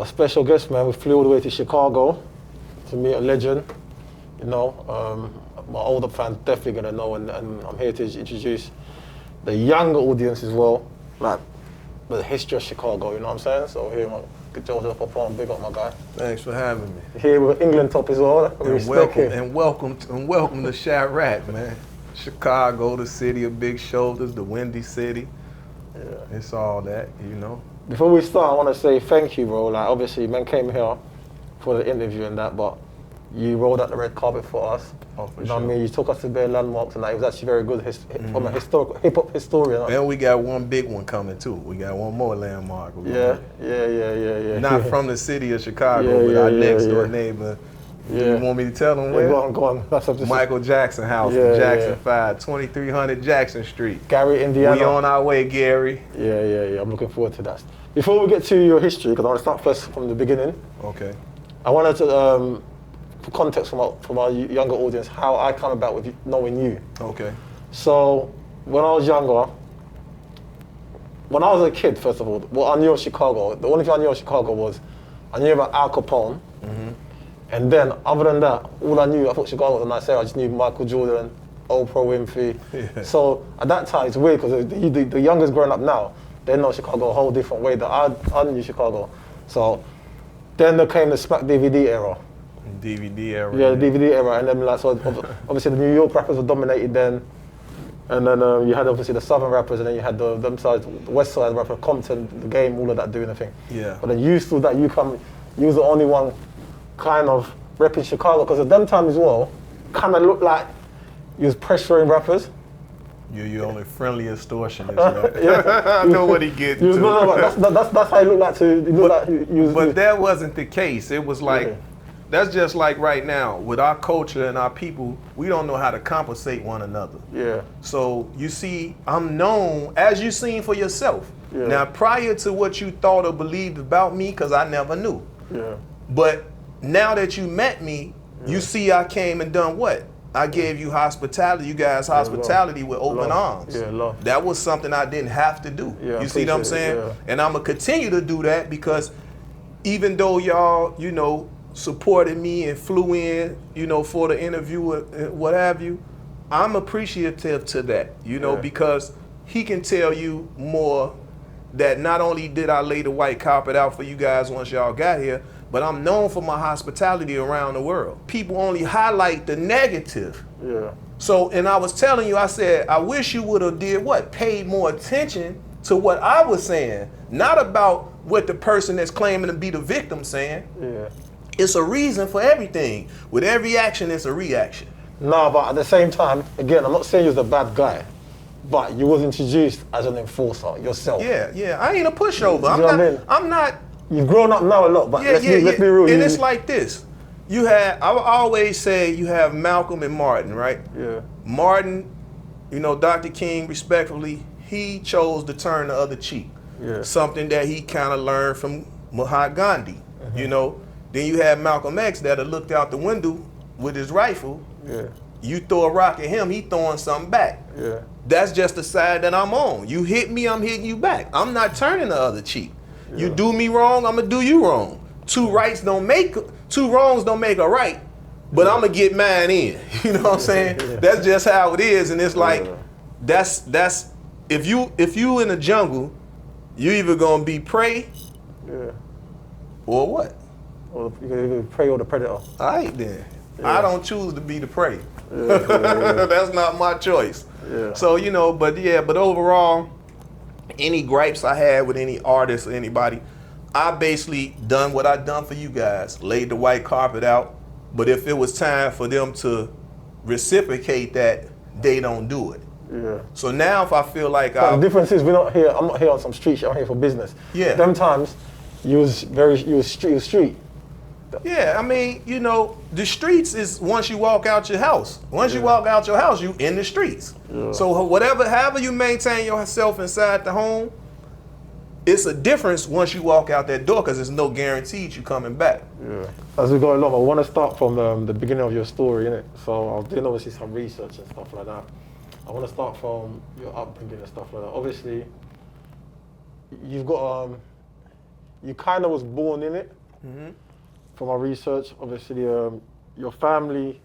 got a special guest, man. We flew all the way to Chicago to meet a legend. You know, my older fans definitely gonna know, and I'm here to introduce the younger audience as well, like the history of Chicago. You know what I'm saying? So here, my JoJo Capone, big up my guy. Thanks for having me. Here with England top as well. And welcome to Chirac, man. Chicago, the city of big shoulders, the windy city. Yeah. It's all that, you know. Before we start, I want to say thank you, bro. Like, obviously, man came here for the interview and that, but you rolled out the red carpet for us. Oh, for you know sure. what I mean? You took us to bare landmarks and that. It was actually very good from a hip-hop historian. And we got one big one coming, too. We got one more landmark. Yeah. Not from the city of Chicago, but our next door neighbor. Yeah. You want me to tell them where? Go on. That's up to Michael Jackson house, Jackson 5, 2300 Jackson Street. Gary, Indiana. We on our way, Gary. Yeah. I'm looking forward to that. Before we get to your history, because I want to start first from the beginning. Okay. I wanted to, for context from our younger audience, how I come about with knowing you. Okay. So, when I was younger, when I was a kid, first of all, what I knew of Chicago, the only thing I knew of Chicago was I knew about Al Capone. Mm-hmm. And then, other than that, all I thought Chicago was a nice area. I just knew Michael Jordan, Oprah Winfrey. Yeah. So at that time, it's weird because the youngest growing up now, they know Chicago a whole different way that I knew Chicago. So then there came the Smack DVD era. DVD era. Yeah, the DVD era. And then so obviously the New York rappers were dominated then. And then you had obviously the Southern rappers, and then you had the West Side rappers, Compton, The Game, all of that doing the thing. Yeah. But then you through that, you was the only one kind of repping Chicago, because at them times as well, kind of looked like you was pressuring rappers. You're only friendly extortionist, right? Yeah. I know what he getting to. That's how it looked like to. But that wasn't the case. It was like, that's just like right now, with our culture and our people, we don't know how to compensate one another. Yeah. So you see, I'm known, as you seen for yourself. Yeah. Now, prior to what you thought or believed about me, because I never knew. Yeah. But now that you met me, you see I came and done what? I gave you hospitality, you guys hospitality with open arms. Yeah, love. That was something I didn't have to do. Yeah, you see what I'm saying? Yeah. And I'm going to continue to do that, because even though y'all, supported me and flew in, for the interview and what have you, I'm appreciative to that, because he can tell you more that not only did I lay the white carpet out for you guys once y'all got here, but I'm known for my hospitality around the world. People only highlight the negative. Yeah. So, and I was telling you, I said, I wish you would have did what? Paid more attention to what I was saying, not about what the person that's claiming to be the victim saying. Yeah. It's a reason for everything. With every action, it's a reaction. No, but at the same time, again, I'm not saying you're the bad guy, but you was introduced as an enforcer yourself. Yeah. I ain't a pushover. I'm not. You've grown up now a lot, but let's be real. And it's like this. I always say you have Malcolm and Martin, right? Yeah. Martin, Dr. King, respectfully, he chose to turn the other cheek. Yeah. Something that he kind of learned from Mahatma Gandhi, Then you have Malcolm X that looked out the window with his rifle. Yeah. You throw a rock at him, he throwing something back. Yeah. That's just the side that I'm on. You hit me, I'm hitting you back. I'm not turning the other cheek. Yeah. You do me wrong, I'm gonna do you wrong. Two wrongs don't make a right, but I'm gonna get mine in. You know what I'm saying? Yeah. That's just how it is, and it's like that's if you in the jungle, you either gonna be prey, or what? Or the prey or the predator. All right then. Yeah. I don't choose to be the prey. Yeah. That's not my choice. Yeah. So, but overall, any gripes I had with any artist or anybody, I basically done what I done for you guys, laid the white carpet out. But if it was time for them to reciprocate that, they don't do it. Yeah. So now if I feel like the difference is I'm not here on some street shit, I'm here for business. Yeah. Them times, you was street. Yeah, I mean, the streets is once you walk out your house. Once you walk out your house, you in the streets. Yeah. So however you maintain yourself inside the home, it's a difference once you walk out that door, because there's no guaranteed you coming back. Yeah. As we go along, I want to start from the beginning of your story, innit? So I was doing obviously some research and stuff like that. I want to start from your upbringing and stuff like that. Obviously, you've got you kind of was born in it. From my research, obviously, your family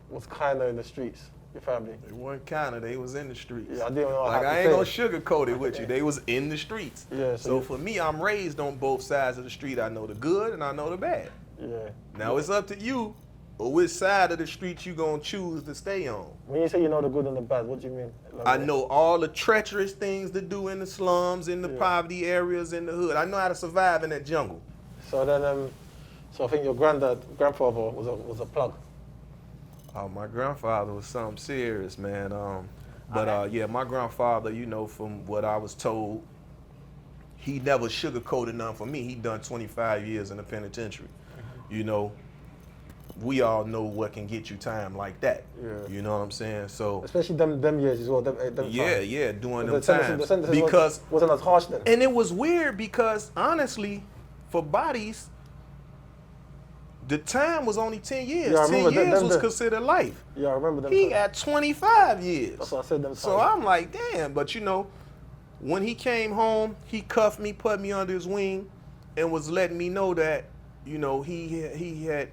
was kind of in the streets. Your family. They weren't kind of, they was in the streets. Yeah, I didn't know like, how I to ain't gonna say sugarcoat it with you. They was in the streets. Yeah, so for me, I'm raised on both sides of the street. I know the good and I know the bad. Yeah. Now it's up to you or which side of the street you gonna choose to stay on. When you say you know the good and the bad, what do you mean? Like, I know all the treacherous things to do in the slums, in the poverty areas, in the hood. I know how to survive in that jungle. So then, so I think your grandfather was a plug. Oh, my grandfather was something serious, man. Yeah, my grandfather, you know, from what I was told, he never sugarcoated nothing for me. He done 25 years in the penitentiary. You know, we all know what can get you time like that. Yeah. You know what I'm saying? So especially them years as well. Them yeah, times. doing The them sentences times because wasn't as harsh then. and it was weird because honestly, for bodies, the time was only 10 years. Yeah, I 10 remember years was considered life. Yeah, I remember them. He got 25 years. That's what I said them So times. I'm like, damn. But you know, when he came home, he cuffed me, put me under his wing, and was letting me know that, you know, he had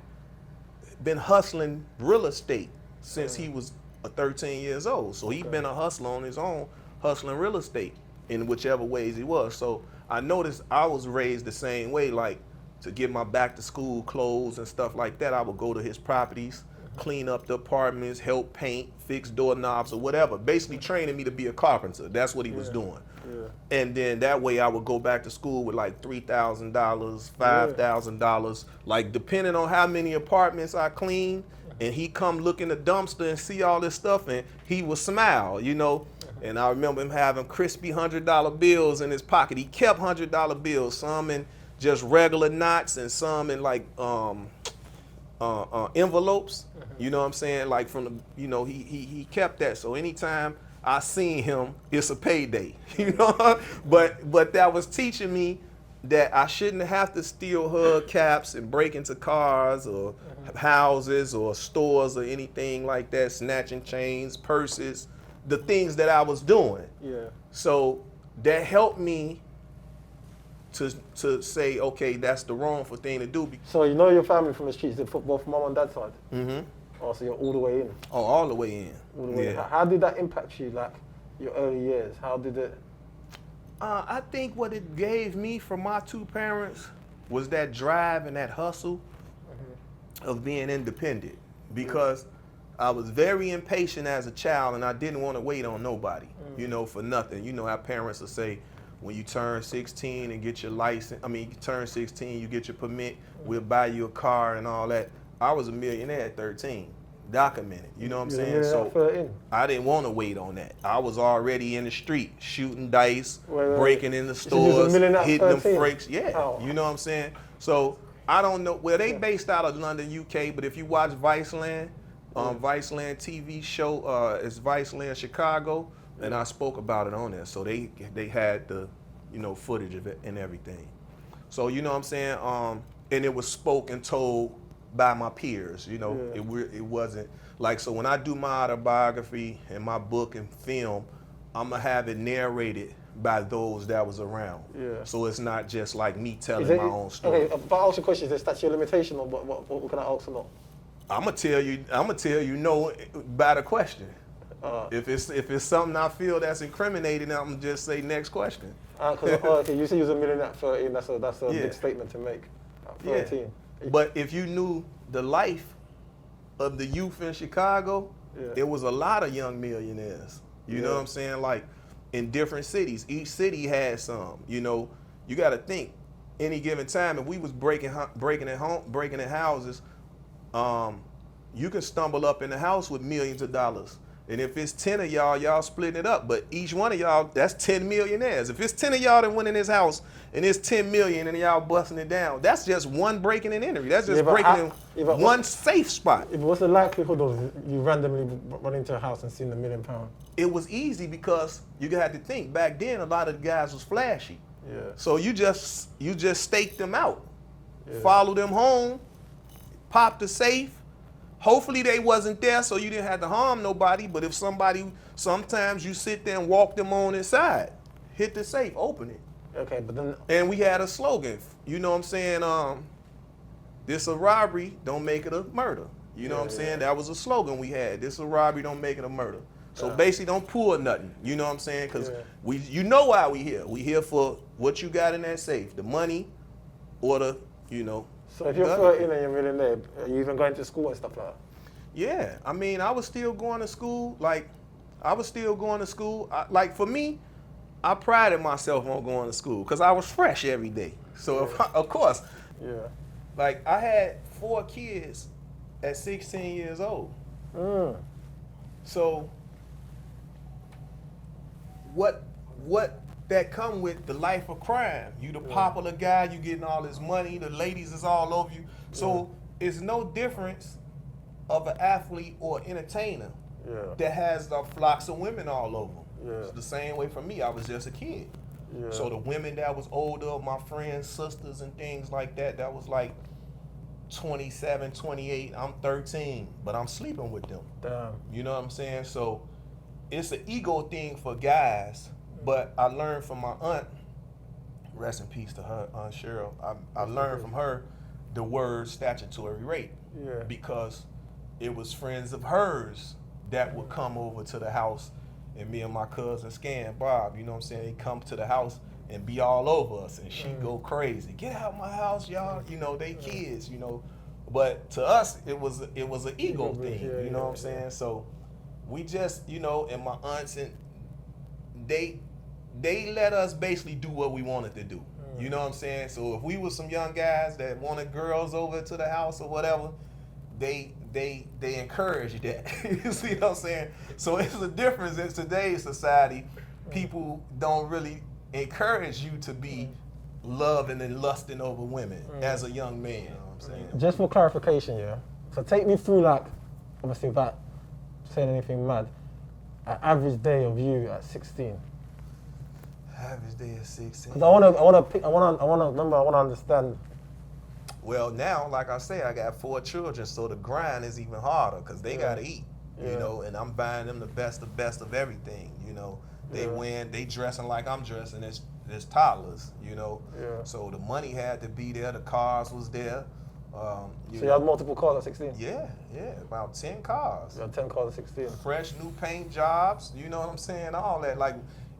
been hustling real estate since he was 13 years old. So he been a hustler on his own, hustling real estate in whichever ways he was. So I noticed I was raised the same way, like to get my back to school clothes and stuff like that. I would go to his properties, clean up the apartments, help paint, fix doorknobs or whatever. Basically training me to be a carpenter. That's what he was doing. Yeah. And then that way I would go back to school with like $3,000, $5,000, like depending on how many apartments I cleaned. And he come look in the dumpster and see all this stuff and he would smile, you know. And I remember him having crispy $100 bills in his pocket. He kept $100 bills, some in just regular knots and some in like envelopes. You know what I'm saying? Like from the, you know, he kept that. So anytime I seen him, it's a payday. You know, but that was teaching me that I shouldn't have to steal hubcaps and break into cars or houses or stores or anything like that, snatching chains, purses, the things that I was doing. Yeah. So that helped me to say, okay, that's the wrongful thing to do. So you know your family from the streets, the football from mom and dad's side? Mm-hmm. Oh, so you're all the way in? Oh, all the way in. All the way in. How did that impact you, like, your early years? How did it? I think what it gave me from my two parents was that drive and that hustle of being independent. Because I was very impatient as a child and I didn't want to wait on nobody, you know, for nothing. You know, our parents will say, when you turn 16 and get your license, you turn 16, you get your permit, we'll buy you a car and all that. I was a millionaire at 13, documented, you know what I'm saying? So I didn't want to wait on that. I was already in the street, shooting dice, breaking in the stores, hitting them freaks. Yeah, you know what I'm saying? So I don't know, well, they based out of London, UK, but if you watch Viceland, Viceland TV show, it's Viceland Chicago, and I spoke about it on there. So they had the, you know, footage of it and everything. So, you know what I'm saying? And it was spoken, told by my peers, you know. It wasn't like, so when I do my autobiography and my book and film, I'm gonna have it narrated by those that was around. Yeah. So it's not just like me telling my own story. Okay, but I ask you a question, is there statute of limitation or what can I ask or not? I'm gonna tell you no by the question. If it's something I feel that's incriminating, I'm gonna just say next question. Okay, you said you was a millionaire at 13. That's a big statement to make. At 13. Yeah. But if you knew the life of the youth in Chicago, there was a lot of young millionaires. You know what I'm saying? Like in different cities, each city had some. You know, you got to think. Any given time, if we was breaking in houses, you can stumble up in the house with millions of dollars. And if it's 10 of y'all splitting it up. But each one of y'all, that's 10 millionaires. If it's 10 of y'all that went in his house and it's 10 million and y'all busting it down, that's just one breaking and entry. That's just breaking in one safe spot. What's the likelihood of you randomly run into a house and seeing £1 million? It was easy because you had to think. Back then, a lot of the guys was flashy. Yeah. So you just staked them out. Yeah. Follow them home, pop the safe. Hopefully they wasn't there so you didn't have to harm nobody, but if somebody, sometimes you sit there and walk them on inside, hit the safe, open it, Okay, but then And we had a slogan, you know what I'm saying? This a robbery, don't make it a murder. You know what I'm saying? That was a slogan we had. This a robbery, don't make it a murder. So basically, don't pull nothing. You know what I'm saying? Because you know why we here. We here for what you got in that safe, the money, or the, you know. So if you're 13 and you're a millionaire, are you even going to school and stuff like that? Yeah, I mean, I was still going to school. Like, I was still going to school. Like for me, I prided myself on going to school because I was fresh every day. So of course, like I had 4 kids at 16 years old. So what that come with the life of crime? You the popular guy, you getting all this money, the ladies is all over you. So it's no difference of an athlete or entertainer that has the flocks of women all over them. It's the same way for me. I was just a kid. So the women that was older, my friends, sisters, and things like that, that was like 27, 28, I'm 13, but I'm sleeping with them. Damn. You know what I'm saying? So it's an ego thing for guys, but I learned from my aunt, rest in peace to her, Aunt Cheryl, I learned from her the word statutory rape. Because it was friends of hers that would come over to the house, and me and my cousin Scan Bob, you know what I'm saying, they come to the house and be all over us, and she go crazy. Get out my house, y'all. You know, they kids, you know. But to us, it was an ego thing, you know what I'm saying? So we just, you know, and my aunts, and they let us basically do what we wanted to do. You know what I'm saying? So if we were some young guys that wanted girls over to the house or whatever, they encouraged that. You see what I'm saying? So it's a difference in today's society. People don't really encourage you to be loving and lusting over women as a young man. You know what I'm saying? Just for clarification, so take me through, like, obviously without saying anything mad, an average day of you at 16. Average day at 16. Because I want to understand. Well, now, like I say, I got 4 children, so the grind is even harder because they gotta eat, you know, and I'm buying them the best of everything, you know. They dressing like I'm dressing as toddlers, you know. So the money had to be there, the cars was there. So you had multiple cars at 16? Yeah, about 10 cars. You had 10 cars at 16. Fresh new paint jobs, you know what I'm saying, all that. Like,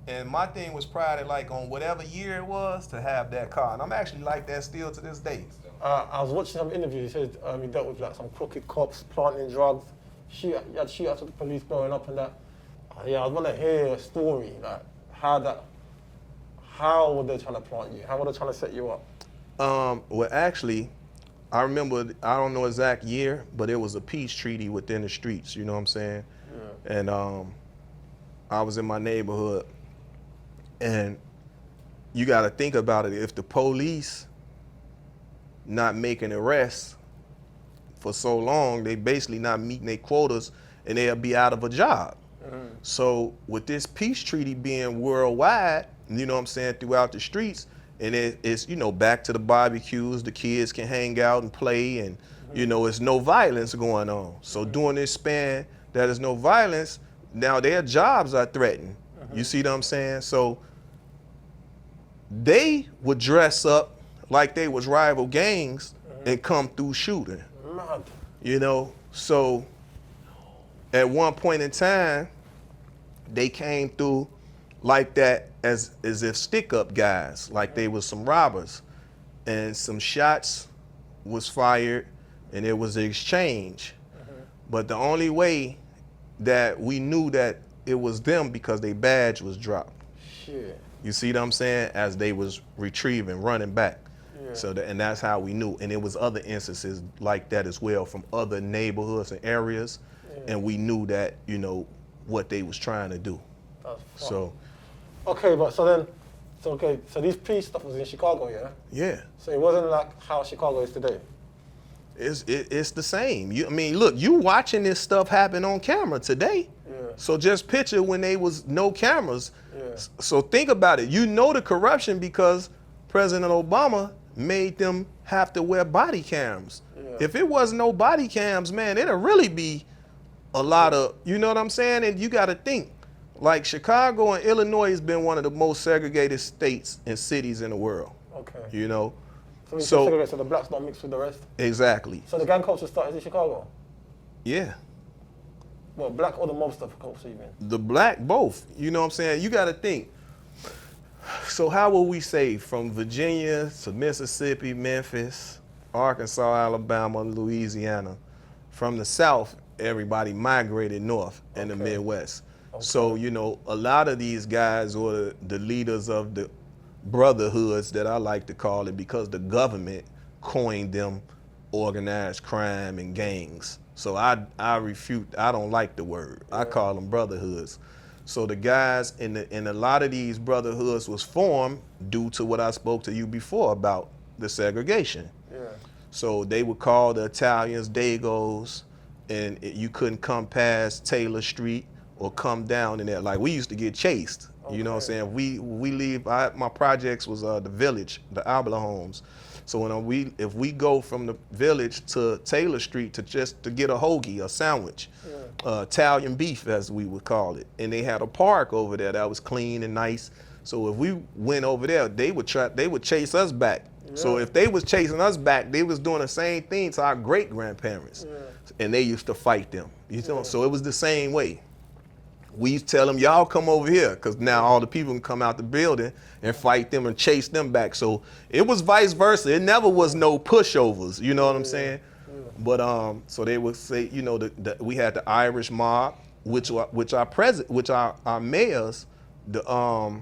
and my thing was prided like on whatever year it was to have that car, and I'm actually like that still to this day. I was watching some interviews. He said he dealt with like some crooked cops planting drugs. You had shootouts with the police growing up and that. I want to hear a story, like how were they trying to plant you? How were they trying to set you up? Well, actually, I remember, I don't know exact year, but it was a peace treaty within the streets. You know what I'm saying? And I was in my neighborhood, and you got to think about it. If the police not making arrests for so long, they basically not meeting their quotas, and they'll be out of a job. So with this peace treaty being worldwide, you know what I'm saying, throughout the streets, and it's, you know, back to the barbecues, the kids can hang out and play, and you know, it's no violence going on. So during this span that is no violence, now their jobs are threatened. You see what I'm saying? So they would dress up like they was rival gangs and come through shooting. You know, so at one point in time, they came through like that as if stick-up guys, like they was some robbers, and some shots was fired, and it was an exchange. But the only way that we knew that it was them because their badge was dropped. Shit. You see what I'm saying? As they was retrieving, running back. So and that's how we knew. And it was other instances like that as well from other neighborhoods and areas, and we knew that, you know, what they was trying to do. So. Okay, but so these peace stuff was in Chicago, yeah? Yeah. So it wasn't like how Chicago is today. It's the same. I mean, look, you watching this stuff happen on camera today. So just picture when they was no cameras. So think about it. You know the corruption because President Obama made them have to wear body cams. If it was no body cams, man, it'll really be a lot of, you know what I'm saying? And you got to think, Like Chicago and Illinois has been one of the most segregated states and cities in the world. Okay. You know? So the blacks don't mix with the rest? Exactly. So the gang culture started in Chicago? Yeah. Well, black or the mobster culture, you mean? The black, both. You know what I'm saying? You got to think. So how will we say from Virginia to Mississippi, Memphis, Arkansas, Alabama, Louisiana, from the South, everybody migrated north in the Midwest. Okay. So, you know, a lot of these guys were the leaders of the brotherhoods that I like to call it, because the government coined them organized crime and gangs. So I refute, I don't like the word. I call them brotherhoods. So the guys in a lot of these brotherhoods was formed due to what I spoke to you before about the segregation. Yeah. So they would call the Italians Dagos, and you couldn't come past Taylor Street or come down in there. Like, we used to get chased. Okay. You know what I'm saying? We leave. My projects was the Village, the Abla homes. So if we go from the Village to Taylor Street to get a hoagie, a sandwich, Italian beef as we would call it, and they had a park over there that was clean and nice. So if we went over there, they would chase us back. Yeah. So if they was chasing us back, they was doing the same thing to our great grandparents, and they used to fight them. You know, so it was the same way. We used to tell them, y'all come over here, because now all the people can come out the building and fight them and chase them back. So it was vice versa. It never was no pushovers, you know what I'm saying? But so they would say, you know, we had the Irish mob, which our mayors, the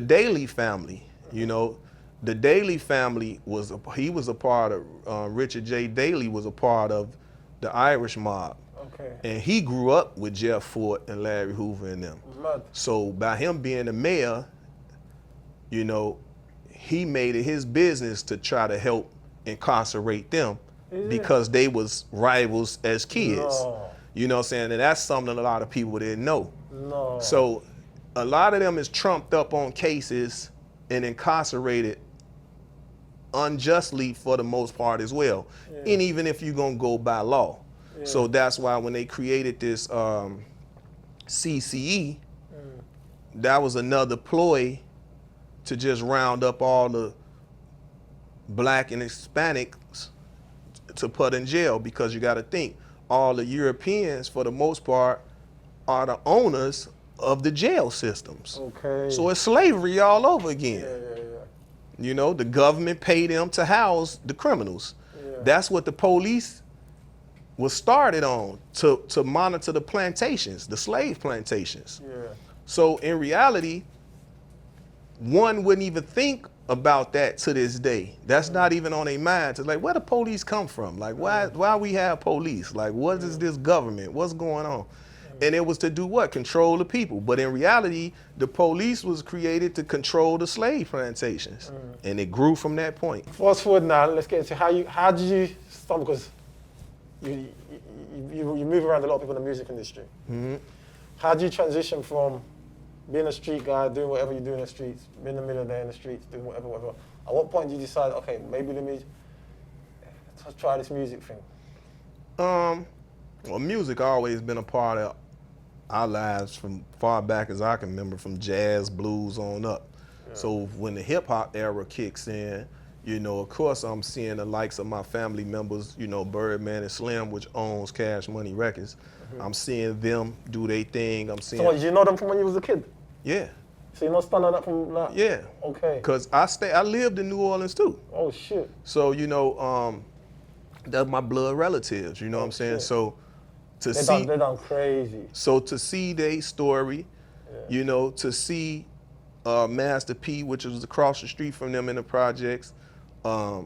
Daley family, you know, the Daley family was a part of Richard J. Daley was a part of the Irish mob. Okay. And he grew up with Jeff Fort and Larry Hoover and them. Mad. So by him being the mayor, you know, he made it his business to try to help incarcerate them because they was rivals as kids. No. You know what I'm saying? And that's something a lot of people didn't know. No. So a lot of them is trumped up on cases and incarcerated unjustly for the most part as well. Yeah. And even if you're gonna go by law. Yeah. So that's why when they created this CCE, that was another ploy to just round up all the black and Hispanics to put in jail, because you got to think, all the Europeans, for the most part, are the owners of the jail systems. Okay. So it's slavery all over again. Yeah. You know, the government paid them to house the criminals. Yeah. That's what the police was started on, to monitor the plantations, the slave plantations. Yeah. So in reality, one wouldn't even think about that to this day. That's not even on their minds. It's like, where the police come from? Like, why we have police? Like, what is this government? What's going on? And it was to do what? Control the people. But in reality, the police was created to control the slave plantations. And it grew from that point. Fast forward now, let's get into how did you start, because you move around a lot of people in the music industry. Mm-hmm. How did you transition from being a street guy, doing whatever you do in the streets, being a millionaire in the streets, doing whatever. At what point did you decide, okay, maybe let's try this music thing? Well, music always been a part of our lives from far back as I can remember, from jazz, blues on up. Yeah. So when the hip hop era kicks in, you know, of course I'm seeing the likes of my family members, you know, Birdman and Slim, which owns Cash Money Records. Mm-hmm. I'm seeing them do their thing. So did you know them from when you was a kid? Yeah. So you're not standing up from that? Yeah. Okay. Because I lived in New Orleans too. Oh shit. So, you know, that's my blood relatives, you know what I'm saying? Shit. So they're done crazy. So to see their story, you know, to see Master P, which was across the street from them in the projects, I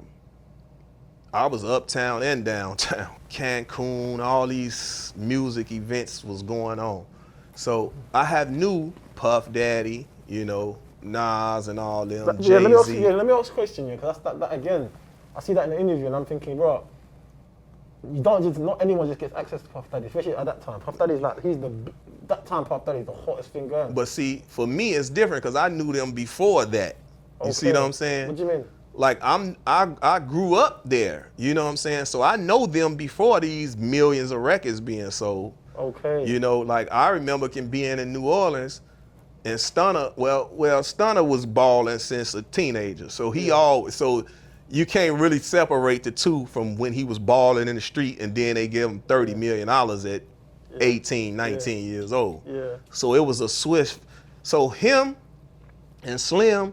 was uptown and downtown. Cancun, all these music events was going on. So I knew Puff Daddy, you know, Nas and all them, Jay-Z. Let me ask a question, because that again, I see that in the interview and I'm thinking, bro, not anyone just gets access to Puff Daddy, especially at that time. Puff Daddy's like, that time Puff Daddy's the hottest thing going. But see, for me it's different, because I knew them before that. You see what I'm saying? What do you mean? Like I grew up there, you know what I'm saying? So I know them before these millions of records being sold. Okay. You know, like I remember being in New Orleans, and Stunner, Stunner was balling since a teenager. So so you can't really separate the two from when he was balling in the street and then they give him $30 million at 18, 19 years old. Yeah. So it was a switch. So him and Slim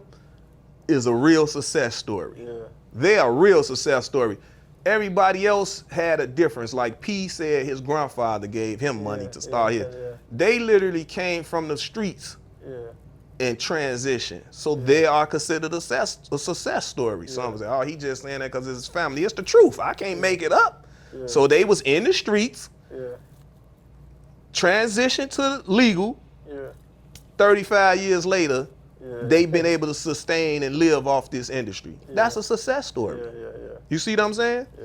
is a real success story. Yeah. They're a real success story. Everybody else had a difference. Like P said his grandfather gave him money to start here. Yeah. They literally came from the streets and transition. So they are considered a success story. Some say, oh, he just saying that because it's his family. It's the truth. I can't make it up. Yeah. So they was in the streets, Yeah. transitioned to legal. Yeah. 35 years later, Yeah. they've been able to sustain and live off this industry. That's a success story. Yeah. You see what I'm saying? Yeah.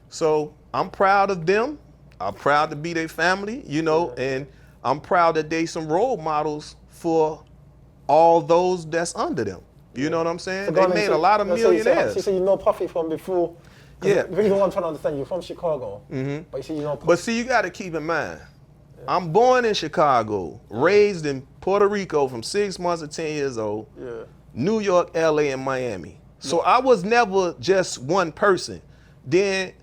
So I'm proud of them. I'm proud to be their family, you know, and I'm proud that they some role models for all those that's under them. You know what I'm saying? They made a lot of millionaires. So you know Puffy from before. Yeah. The reason why I'm trying to understand, you're from Chicago, but you see, you know Puffy. But see, you got to keep in mind, I'm born in Chicago, raised in Puerto Rico from 6 months to 10 years old, New York, LA, and Miami. So I was never just one person. Then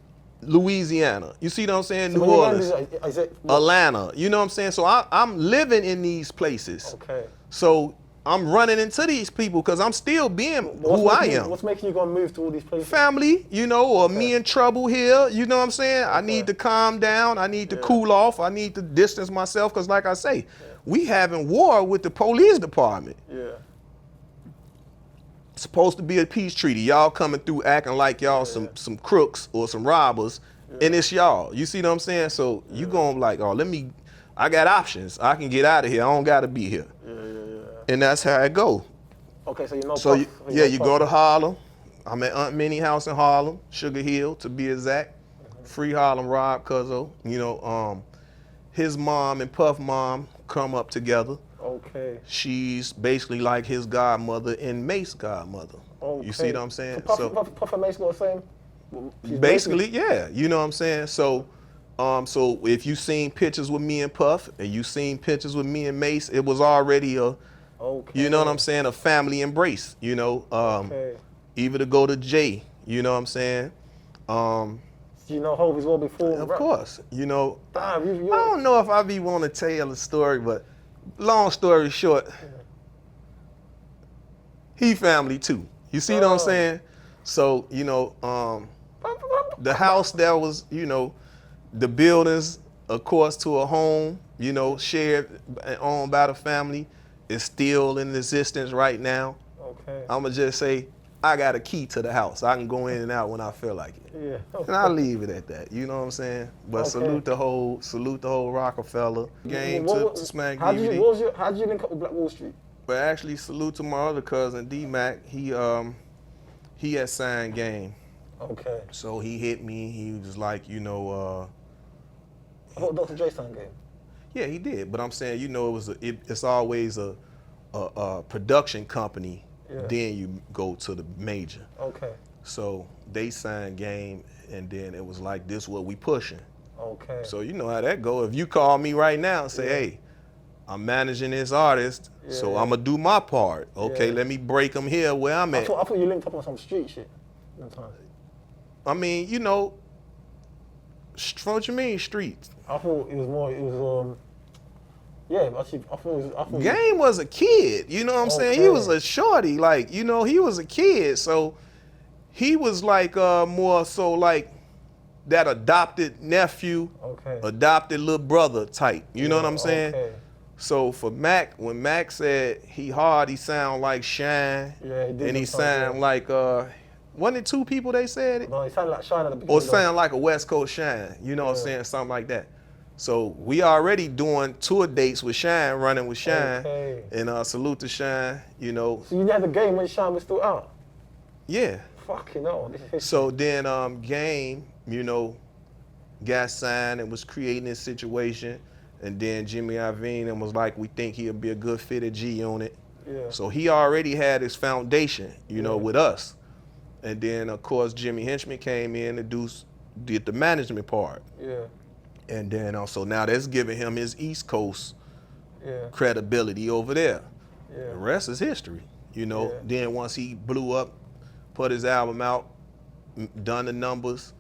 Louisiana, you see what I'm saying? So New when you Orleans, is it, Atlanta, you know what I'm saying? So I'm living in these places. Okay. So I'm running into these people because I'm still being who I am. What's making you go and move to all these places? Family, you know, or me in trouble here, you know what I'm saying? I need to calm down. I need to cool off. I need to distance myself because like I say, we having war with the police department. Yeah. It's supposed to be a peace treaty. Y'all coming through acting like y'all some crooks or some robbers, and it's y'all. You see what I'm saying? So you going like, oh, I got options. I can get out of here. I don't got to be here. And that's how it go. Okay, so you know. So you go to Harlem. I'm at Aunt Minnie house in Harlem, Sugar Hill to be exact. Free Harlem Rob Cuzzo. You know, his mom and Puff mom come up together. Okay. She's basically like his godmother and Mace's godmother. Okay. You see what I'm saying? So Puff and Mace got the same? Basically, yeah. You know what I'm saying? So if you seen pictures with me and Puff and you seen pictures with me and Mace, it was already you know what I'm saying, a family embrace, you know. Even to go to Jay, you know what I'm saying? You know Hov as well before? Of course. You know, Damn, I don't know if I be want to tell the story, but long story short, he family too. You see what I'm saying? So, you know, the house that was, you know, the buildings, of course, to a home, you know, shared and owned by the family, is still in existence right now. Okay. I'ma just say, I got a key to the house. I can go in and out when I feel like it. Yeah. And I'll leave it at that. You know what I'm saying? But salute the whole Rockefeller game to Smack DVD. How did you link up with Black Wall Street? But actually, salute to my other cousin D-Mac. He had signed Game. Okay. So he hit me. He was like, you know. I thought Dr. Dre signed Game. Yeah, he did. But I'm saying, you know, it's always a production company. Then you go to the major. Okay. So they signed Game, and then it was like, this what we pushing. Okay. So you know how that go. If you call me right now and say, hey, I'm managing this artist, so I'm going to do my part. Okay, let me break them here where I'm at. I thought you linked up on some street shit. I mean, you know, what you mean streets? I thought it was yeah, actually, I thought Game was a kid, you know what I'm saying? He was a shorty, like, you know, he was a kid, so he was like more so like that adopted nephew, adopted little brother type, you know what I'm saying? So for Mac, when Mac said he hard, he sound like Shine, and he sound like, wasn't it two people they said it? No, he sounded like Shine at the beginning. Or sound like a West Coast Shine, you know what I'm saying, something like that. So we already doing tour dates with Shine, running with Shine, and salute to Shine, you know. So you had the Game when Shine was still out? Yeah. Fucking hell, this is history. So then Game, you know, got signed and was creating this situation, and then Jimmy Iovine and was like, we think he'll be a good fit at G-Unit. Yeah. So he already had his foundation, you know, with us. And then, of course, Jimmy Henchman came in and did the management part. Yeah. And then also now that's giving him his East Coast Yeah. credibility over there. Yeah. The rest is history, you know. Yeah. Then once he blew up, put his album out, done the numbers,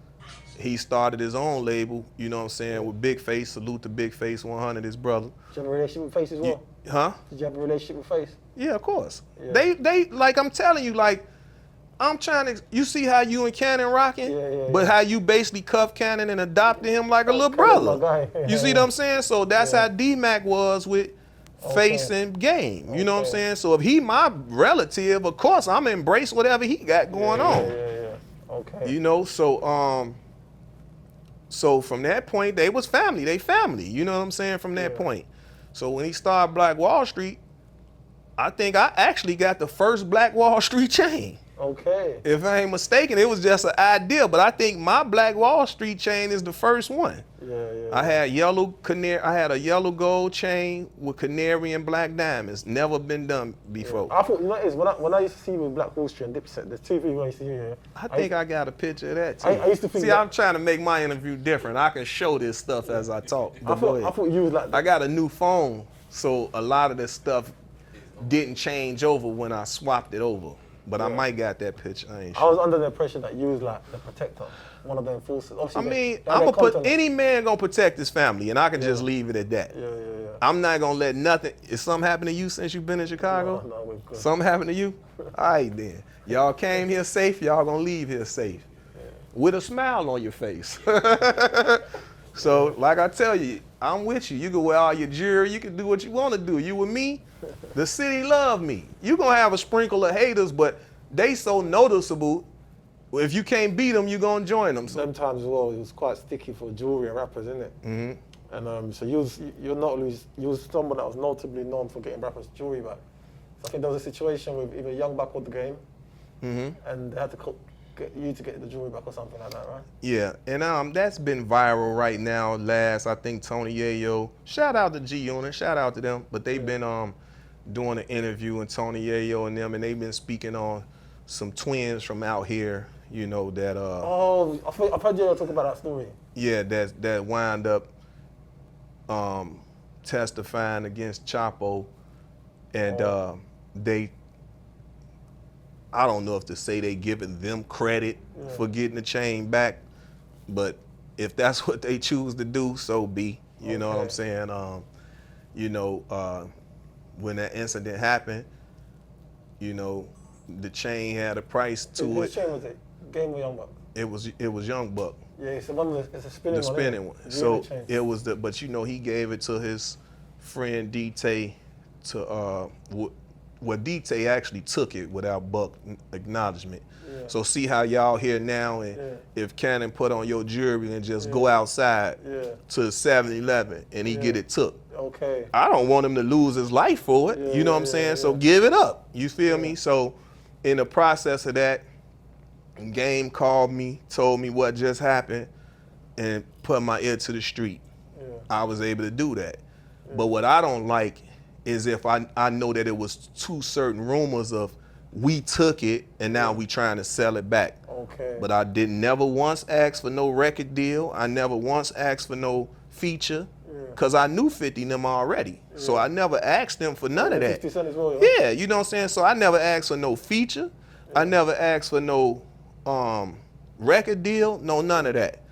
he started his own label, you know what I'm saying, with Big Face. Salute to Big Face 100, his brother. Did you have a relationship with Face as well? Huh? Did you have a relationship with Face? Yeah, of course. Yeah. They like, I'm telling you, like, I'm trying to, you see how you and Cannon rocking? Yeah. But how you basically cuffed Cannon and adopted him like a little Cannon's my brother. guy. You see what I'm saying? So that's Yeah. how D-Mac was with Face and Game. You know what I'm saying? So if he my relative, of course I'm embrace whatever he got going on. Yeah. Okay. You know, so from that point, they was family. They family. You know what I'm saying? From that point. So when he started Black Wall Street, I think I actually got the first Black Wall Street chain. Okay. If I ain't mistaken, it was just an idea, but I think my Black Wall Street chain is the first one. Yeah. I had yellow canary. I had a yellow gold chain with canary and black diamonds. Never been done before. I thought, you know what it is, when I used to see you with Black Wall Street and Dipset, there's two people I used to hear here. I think I got a picture of that too. I used to think See, that- I'm trying to make my interview different. I can show this stuff as I talk. I thought you was like I got a new phone, so a lot of this stuff didn't change over when I swapped it over. But I might got that picture. I ain't I sure. was under the impression that you was like the protector, one of the enforcers. Obviously, I mean, they I'm had gonna put content. any man gonna protect his family, and I can just leave it at that. Yeah. I'm not gonna let nothing. Is something happened to you since you've been in Chicago? No, we're good. Something happened to you? All right then. Y'all came here safe. Y'all gonna leave here safe, with a smile on your face. So, like I tell you, I'm with you. You can wear all your jewelry. You can do what you want to do. You with me? The city love me. You gonna have a sprinkle of haters, but they so noticeable. If you can't beat them, you gonna join them. So. Them times as well, it was quite sticky for jewelry and rappers, isn't it? Mm-hmm. And so you was someone that was notably known for getting rappers jewelry back. So I think there was a situation with either Young Buck or the Game, and they had to get you to get the jewelry back or something like that, right? Yeah, and that's been viral right now. I think Tony Yayo. Shout out to G Unit. Shout out to them. But they've been doing an interview and Tony Yayo and them, and they've been speaking on some twins from out here. You know that. Oh, I've heard you talk about that story. Yeah, that wind up testifying against Chapo, and they. I don't know if to say they giving them credit for getting the chain back, but if that's what they choose to do, so be. You know what I'm saying? When that incident happened, the chain had a price to Which it. chain was it? Game or Young Buck? It was Young Buck. Yeah, it's it's a spinning The one. spinning one. Really So changed. it was but he gave it to his friend D-Tay to D-Tay actually took it without Buck acknowledgement. Yeah. So see how y'all here now, and if Cannon put on your jewelry and just go outside to 7-Eleven and he get it took. Okay. I don't want him to lose his life for it. You know what I'm saying? So give it up. You feel me? So in the process of that, Game called me, told me what just happened, and put my ear to the street. I was able to do that. But what I don't like is if I know that it was two certain rumors of we took it and now we trying to sell it back. Okay. But I never once ask for no record deal. I never once asked for no feature, because I knew 50 and them already. So I never asked them for none of that. 50 Cent as well, Yeah, you know what I'm saying? So I never asked for no feature. I never asked for no record deal, no none of that.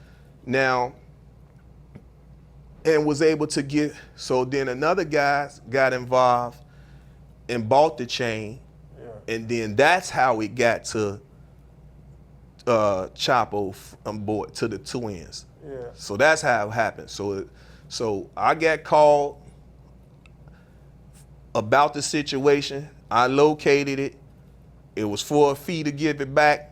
Now, and was able to get, so then another guy got involved and bought the chain, and then that's how it got to Chapo on board, to the twins. Yeah. So that's how it happened. So I got called about the situation. I located it. It was for a fee to give it back.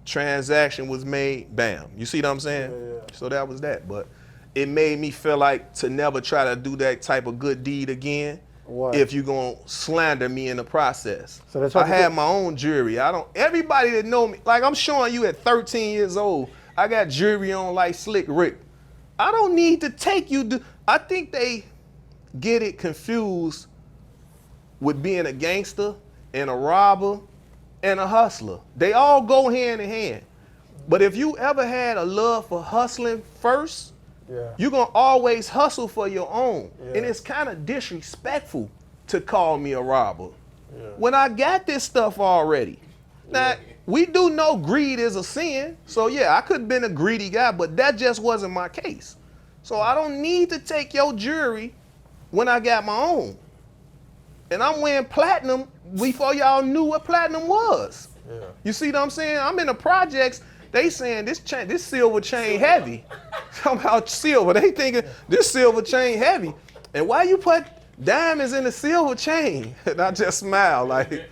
Transaction was made. Bam. You see what I'm saying? Yeah. So that was that. But it made me feel like to never try to do that type of good deed again. Why? If you're going to slander me in the process. So that's what I you had did? my own jewelry. Everybody that know me, like I'm showing you at 13 years old, I got jewelry on like Slick Rick. I don't need to take you. I think they get it confused with being a gangster and a robber and a hustler. They all go hand in hand. But if you ever had a love for hustling first Yeah. You're going to always hustle for your own. Yeah. And it's kind of disrespectful to call me a robber. Yeah. When I got this stuff already. Now, we do know greed is a sin. So yeah, I could have been a greedy guy, but that just wasn't my case. So I don't need to take your jewelry when I got my own. And I'm wearing platinum before y'all knew what platinum was. Yeah. You see what I'm saying? I'm in the projects. They saying this silver chain heavy. Talking about silver. They thinking this silver chain heavy. And why you put diamonds in the silver chain? And I just smile like,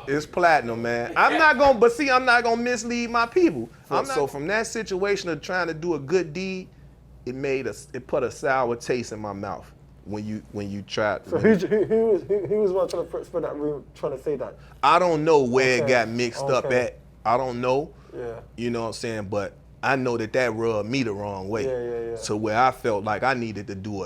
it's platinum, man. I'm not gonna mislead my people. So from that situation of trying to do a good deed, it put a sour taste in my mouth when you tried. So who was one trying to spread that rumor, trying to say that? I don't know where it got mixed up at. I don't know. Yeah. You know what I'm saying? But I know that rubbed me the wrong way. Yeah. So where I felt like I needed to do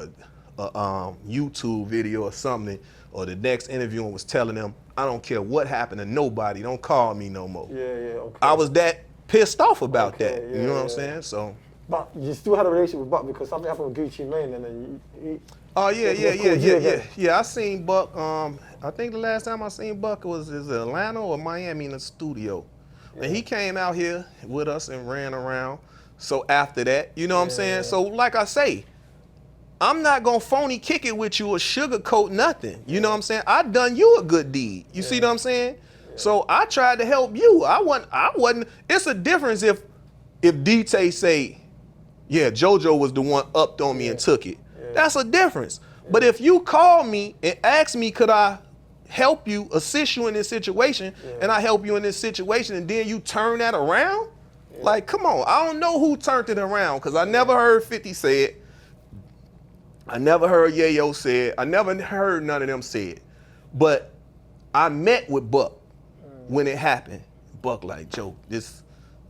a YouTube video or something, or the next interview and was telling them, I don't care what happened to nobody, don't call me no more. Yeah, okay. I was that pissed off about that. Yeah, You know what I'm saying? So. But you still had a relationship with Buck because something happened with Gucci Mane and then Oh yeah. I seen Buck. I think the last time I seen Buck was Atlanta or Miami in the studio. Yeah. And he came out here with us and ran around. So after that, you know what I'm saying? So like I say, I'm not gonna phony kick it with you or sugarcoat nothing. You know what I'm saying? I done you a good deed. You see what I'm saying? Yeah. So I tried to help you. I wasn't. It's a difference if DT say, yeah, JoJo was the one upped on me and took it. Yeah. That's a difference. Yeah. But if you call me and ask me, could I help you, assist you in this situation, and I help you in this situation, and then you turn that around? Like, come on. I don't know who turned it around because I never heard 50 say it. I never heard Yayo say it. I never heard none of them say it. But I met with Buck when it happened. Buck like, Joe,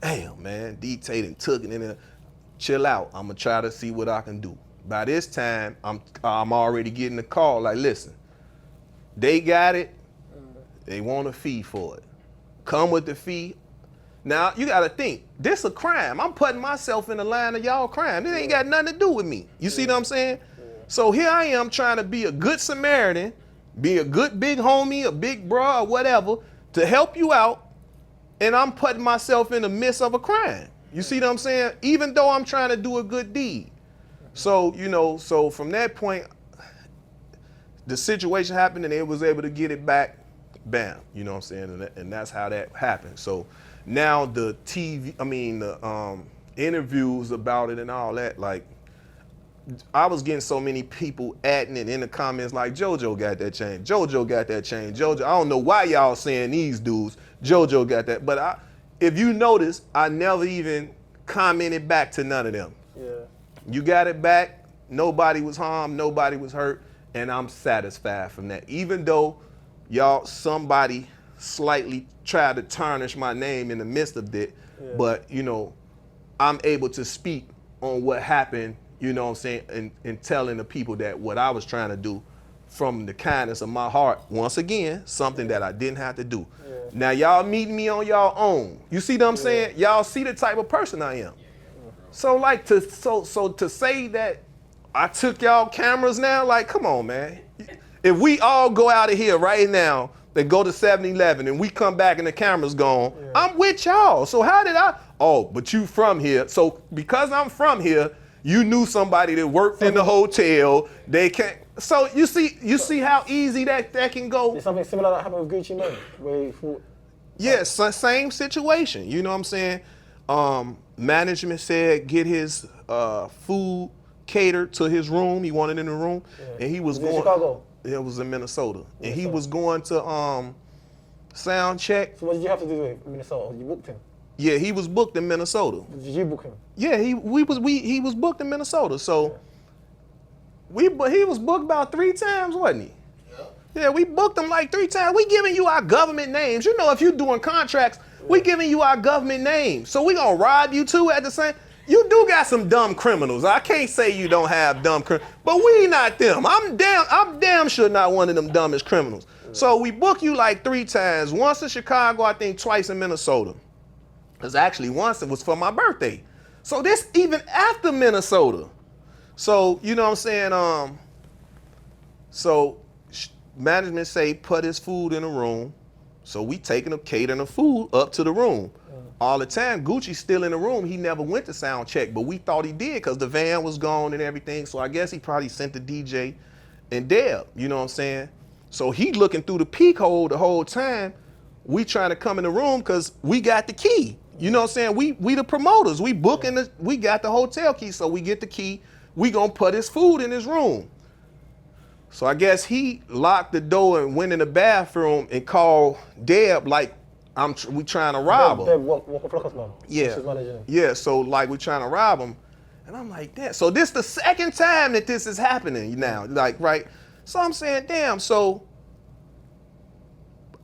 damn, man, DT done took it in there. Chill out. I'm going to try to see what I can do. By this time, I'm already getting the call like, listen, they got it. They want a fee for it. Come with the fee. Now, you got to think, this a crime. I'm putting myself in the line of y'all crime. It ain't got nothing to do with me. You see what I'm saying? So here I am trying to be a good Samaritan, be a good big homie, a big bro, or whatever, to help you out, and I'm putting myself in the midst of a crime. You see what I'm saying? Even though I'm trying to do a good deed. So, so from that point, the situation happened and they was able to get it back, bam, you know what I'm saying? And that's how that happened. So now the interviews about it and all that, like, I was getting so many people adding it in the comments like, JoJo got that chain, JoJo got that chain, JoJo. I don't know why y'all saying these dudes, JoJo got that. But if you notice, I never even commented back to none of them. Yeah. You got it back, nobody was harmed, nobody was hurt, and I'm satisfied from that. Even though somebody slightly tried to tarnish my name in the midst of it, but, I'm able to speak on what happened, you know what I'm saying, and telling the people that what I was trying to do from the kindness of my heart, once again, something that I didn't have to do. Yeah. Now y'all meet me on y'all own. You see what I'm saying? Y'all see the type of person I am. So like to say that I took y'all cameras now, like, come on, man. If we all go out of here right now and go to 7-Eleven and we come back and the camera's gone, I'm with y'all. So how did but you from here. So because I'm from here, you knew somebody that worked in the hotel. They can't. So you see how easy that can go. Did something similar that happened with Gucci Mane? Where he thought, yes, same situation. You know what I'm saying? Management said get his food catered to his room. He wanted in the room, and he was going. In Chicago? It was in Minnesota, and he was going to sound check. So what did you have to do with Minnesota? You booked him? Yeah, he was booked in Minnesota. Did you book him? Yeah, he was booked in Minnesota. So he was booked about 3 times, wasn't he? Yeah, we booked him like 3 times. We giving you our government names. You know, if you're doing contracts, we giving you our government names. So we gonna rob you too at the same. You do got some dumb criminals. I can't say you don't have dumb criminals, but we not them. I'm damn sure not one of them dumbest criminals. So we booked you like 3 times. Once in Chicago, I think twice in Minnesota. Because actually once it was for my birthday. So this even after Minnesota. So, you know what I'm saying? So management say put his food in the room. So we taking up catering the food up to the room. All the time, Gucci's still in the room. He never went to sound check, but we thought he did because the van was gone and everything. So I guess he probably sent the DJ and Deb, you know what I'm saying? So he looking through the peek hole the whole time. We trying to come in the room because we got the key. You know what I'm saying? We the promoters. We booking we got the hotel key, so we get the key. We gonna put his food in his room. So I guess he locked the door and went in the bathroom and called Deb like we trying to rob him. Deb Walker Flocker's mom. Yeah. She's managing him. Yeah, so like we trying to rob him. And I'm like, damn. So this the second time that this is happening now. Like, right? So I'm saying, damn, so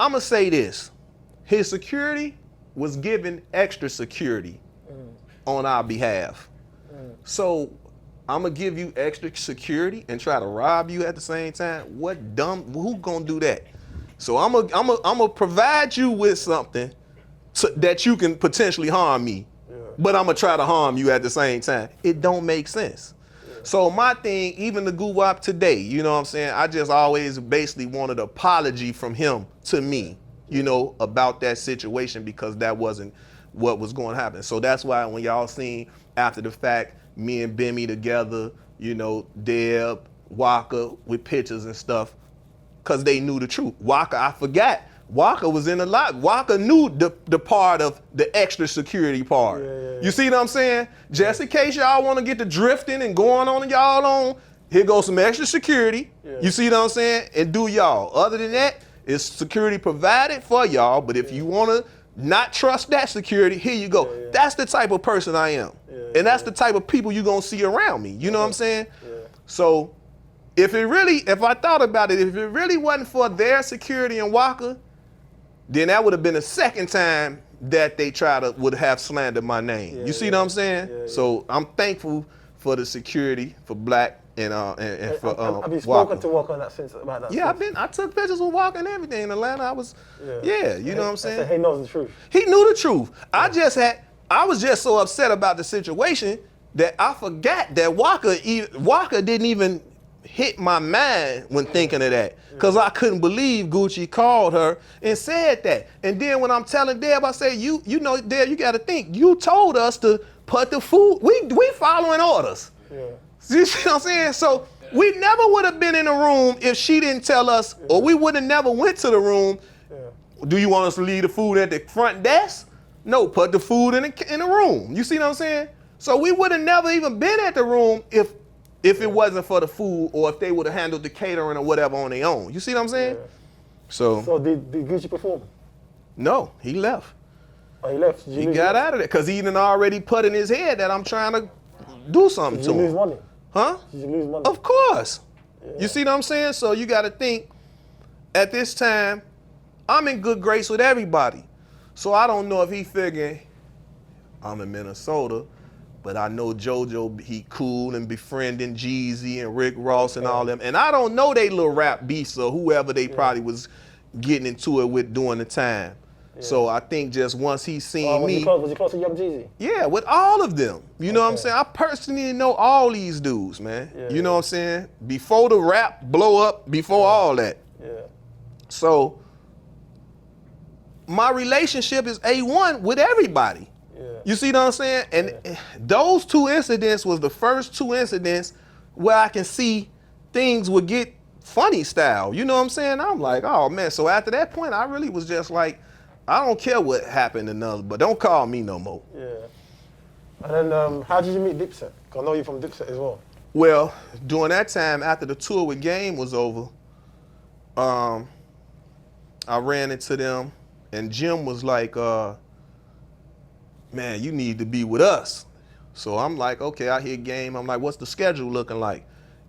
I'ma say this. His security was given extra security on our behalf. So I'm gonna give you extra security and try to rob you at the same time. Who gonna do that? So I'm gonna provide you with something that you can potentially harm me, but I'm gonna try to harm you at the same time. It don't make sense. So my thing, even the Guwap today, you know what I'm saying? I just always basically wanted an apology from him to me, you know, about that situation because that wasn't what was going to happen. So that's why when y'all seen after the fact, me and Bimmy together, you know, Deb, Walker with pictures and stuff, because they knew the truth. Walker, I forgot. Walker was in a lot. Walker knew the part of the extra security part. You see what I'm saying? Just in case y'all want to get to drifting and going on y'all on, here goes some extra security. You see what I'm saying? And do y'all. Other than that, it's security provided for y'all, but if you want to not trust that security, here you go. That's the type of person I am. And that's the type of people you're going to see around me. You know what I'm saying? So if I thought about it, if it really wasn't for their security in Walker, then that would have been the second time that they would have slandered my name. You see what I'm saying? So I'm thankful for the security for Black and for Walker. Have you spoken to Walker on that since about that? Yeah, I took pictures with Walker and everything in Atlanta. I was, you know what I'm saying? He knows the truth. He knew the truth. I was just so upset about the situation that I forgot that Walker didn't even hit my mind when thinking of that. Because I couldn't believe Gucci called her and said that. And then when I'm telling Deb, I say, you know, Deb, you got to think, you told us to put the food, we following orders. You see what I'm saying? So we never would have been in the room if she didn't tell us, or we would have never went to the room. Do you want us to leave the food at the front desk? No, put the food in the room. You see what I'm saying? So we would have never even been at the room if it wasn't for the food, or if they would have handled the catering or whatever on their own. You see what I'm saying? So did Gucci perform? No, he left. Oh, he left? He got out of there because he done already put in his head that I'm trying to do something to him. Did you lose money? Huh? Did you lose money? Of course. You see what I'm saying? So you got to think, at this time, I'm in good grace with everybody. So I don't know if he figuring I'm in Minnesota, but I know JoJo, he cool and befriending Jeezy and Rick Ross and all them. And I don't know they little rap beasts or whoever they probably was getting into it with during the time. So I think just once he seen me. Was you close to Young Jeezy? Yeah, with all of them. You know what I'm saying? I personally know all these dudes, man. You know what I'm saying? Before the rap blow up, before all that. So my relationship is A1 with everybody. You see what I'm saying? And those two incidents was the first two incidents where I can see things would get funny style. You know what I'm saying? I'm like, oh man. So after that point, I really was just like, I don't care what happened in others, but don't call me no more. And then how did you meet Dipset? 'Cause I know you're from Dipset as well. Well, during that time, after the tour with Game was over, I ran into them, and Jim was like, man, you need to be with us. So I'm like, okay, I hear Game. I'm like, what's the schedule looking like?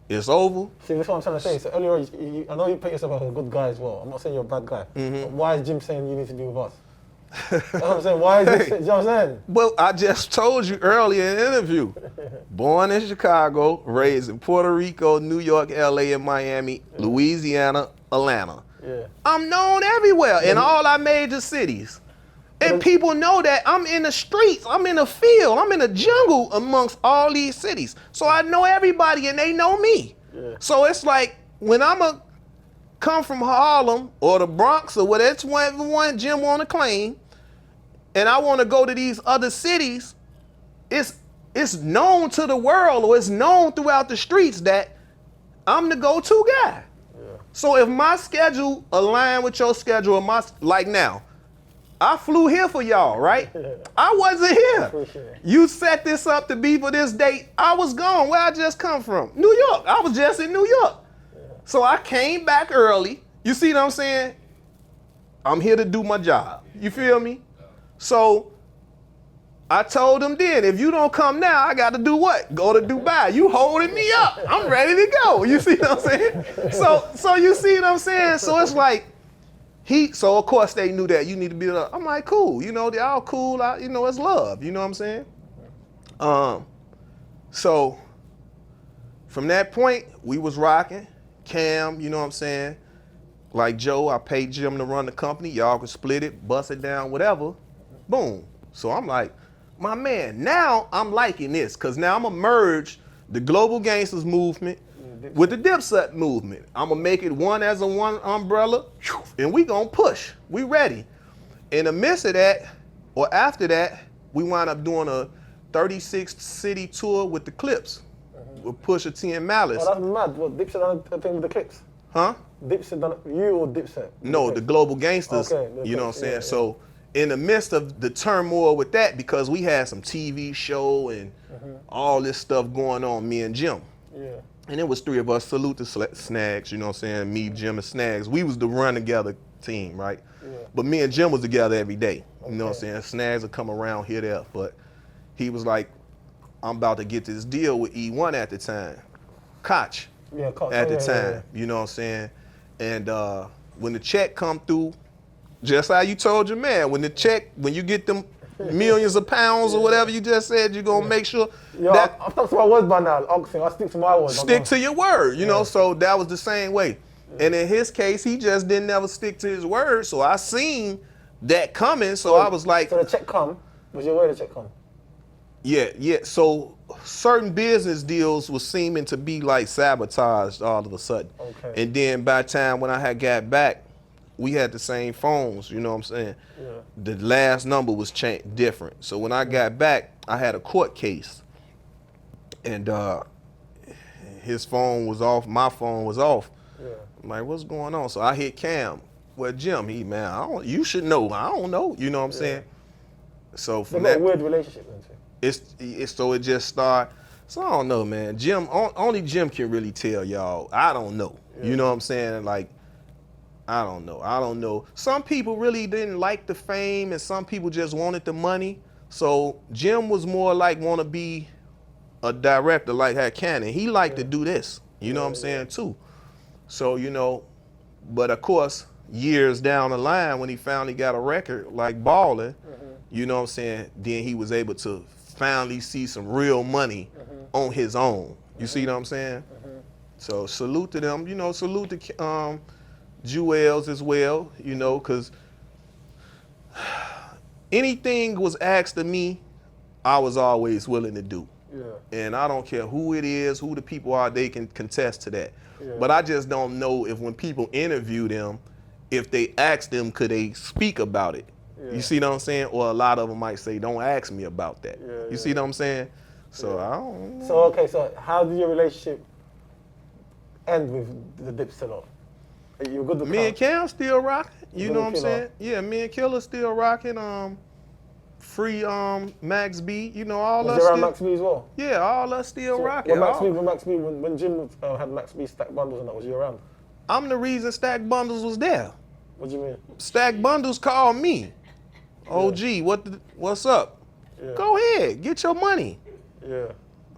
It's over. See, that's what I'm trying to say. So earlier, I know you put yourself as a good guy as well. I'm not saying you're a bad guy. But why is Jim saying you need to be with us? That's what I'm saying. Why is Jim saying, you know what I'm saying? Well, I just told you earlier in the interview. Born in Chicago, raised in Puerto Rico, New York, LA, and Miami, Louisiana, Atlanta. I'm known everywhere in all our major cities. And people know that I'm in the streets, I'm in the field, I'm in the jungle amongst all these cities. So I know everybody and they know me. Yeah. So it's like when I'm come from Harlem or the Bronx or whatever one Jim want to claim, and I want to go to these other cities, it's known to the world, or it's known throughout the streets that I'm the go-to guy. Yeah. So if my schedule align with your schedule, or like now, I flew here for y'all, right? I wasn't here. You set this up to be for this date. I was gone. Where I just come from? New York. I was just in New York. Yeah. So I came back early. You see what I'm saying? I'm here to do my job. You feel me? So I told them then, if you don't come now, I got to do what? Go to Dubai. You holding me up. I'm ready to go. You see what I'm saying? So you see what I'm saying? So it's like, so of course they knew that you need to be there. I'm like, cool, you know, they're all cool, it's love, you know what I'm saying? So from that point, we was rocking. Cam, you know what I'm saying? Like Joe, I paid Jim to run the company. Y'all could split it, bust it down, whatever. Boom. So I'm like, my man, now I'm liking this, because now I'm going to merge the Global Gangsters movement with the Dipset movement. I'm gonna make it one as a one umbrella, and we gonna push. We ready. In the midst of that, or after that, we wind up doing a 36 city tour with the Clips, with Pusha T and Malice. Oh, that's mad. What, Dipset done a thing with the Clips? Huh? Dipset done, you or Dipset? No, the Global Gangsters, okay, you know what I'm saying? Yeah. So in the midst of the turmoil with that, because we had some TV show and all this stuff going on, me and Jim. Yeah. And it was three of us. Salute to Snags, you know what I'm saying? Me, Jim, and Snags. We was the run together team, right? Yeah. But me and Jim was together every day. You know what I'm saying? Snags would come around here, there. But he was like, I'm about to get this deal with E1 at the time. Koch. Yeah, Koch. At the time. You know what I'm saying? And when the check come through, just how you told your man, when you get them millions of pounds or whatever you just said, you're going to make sure that... I've stuck to my words by now. I stick to my words. Stick to your word, you know, so that was the same way. And in his case, he just didn't ever stick to his word, so I seen that coming, so I was like... So the check come, was your way the check come? Yeah, so certain business deals was seeming to be like sabotaged all of a sudden. Okay. And then by the time when I had got back, we had the same phones, you know what I'm saying? Yeah. The last number was different. So when I got back, I had a court case. And his phone was off, my phone was off. Yeah. I'm like, what's going on? So I hit Cam. Well, Jim, you should know. I don't know, you know what I'm saying? So from that, a weird relationship then too. So it just started. So I don't know, man. Only Jim can really tell y'all. I don't know. Yeah. You know what I'm saying? Like, I don't know. Some people really didn't like the fame, and some people just wanted the money. So Jim was more like want to be a director like had Cannon. He liked to do this. You know what I'm saying too. So, you know, but of course, years down the line when he finally got a record like Ballin', you know what I'm saying, then he was able to finally see some real money on his own. You see what I'm saying? So salute to them. You know, salute to Jewels as well, you know, because anything was asked of me, I was always willing to do. Yeah. And I don't care who it is, who the people are, they can contest to that. Yeah. But I just don't know if when people interview them, if they ask them, could they speak about it? Yeah. You see what I'm saying? Or a lot of them might say, don't ask me about that. Yeah, you see what I'm saying? So I don't know. So, okay, so how did your relationship end with the Dipset off? You good with me and Cam still rocking, you know what I'm saying? Yeah, me and Killer still rocking. Free Max B, you know, all us. Was you around Max B as well? Yeah, all us still rocking. When Jim had Max B stack bundles and that, was you around? I'm the reason Stack Bundles was there. What do you mean? Stack Bundles called me. OG, what's up? Yeah. Go ahead, get your money. Yeah,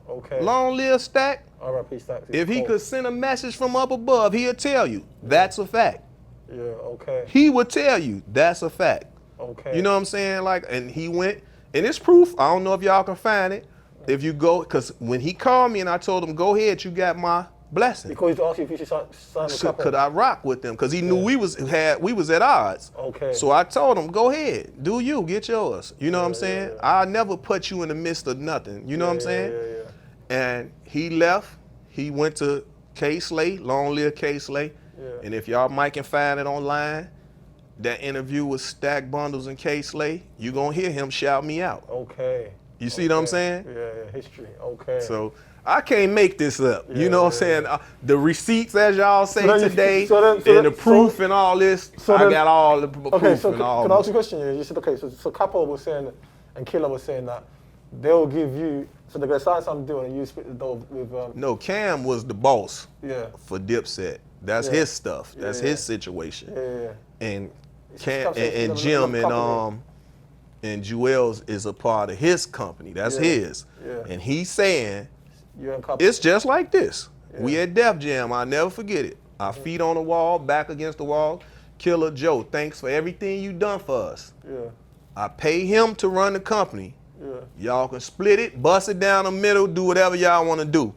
okay. Long live Stack. R.I.P. Stack. If he could send a message from up above, he'll tell you. That's a fact. Yeah, okay. He would tell you. That's a fact. Okay. You know what I'm saying? Like, and he went, and it's proof. I don't know if y'all can find it. If you go, because when he called me and I told him, go ahead, you got my blessing. Because he asked you if you should sign with Capone. Could I rock with them? Because he knew we was at odds. Okay. So I told him, go ahead, do you, get yours. You know what I'm saying? I'll never put you in the midst of nothing. You know what I'm saying? And he left. He went to K-Slay, long live K-Slay. Yeah. And if y'all might can find it online, that interview with Stack Bundles and K-Slay, you gonna hear him shout me out. Okay. You see what I'm saying? Yeah, history. Okay. So I can't make this up. You know what I'm saying? The receipts, as y'all say today, and the proof and all this, I got all the proof and all. Can I ask you a question? You said, okay, so Capo was saying, and Killer was saying that they'll give you, so they're going to sign some deal and you split the dough with... No, Cam was the boss for Dipset. That's his stuff. That's his situation. And Cam and Jim and Jewels is a part of his company. That's his. And he's saying, it's just like this. We at Def Jam, I'll never forget it. Our feet on the wall, back against the wall. Killer Joe, thanks for everything you done for us. I pay him to run the company. Y'all can split it, bust it down the middle, do whatever y'all want to do.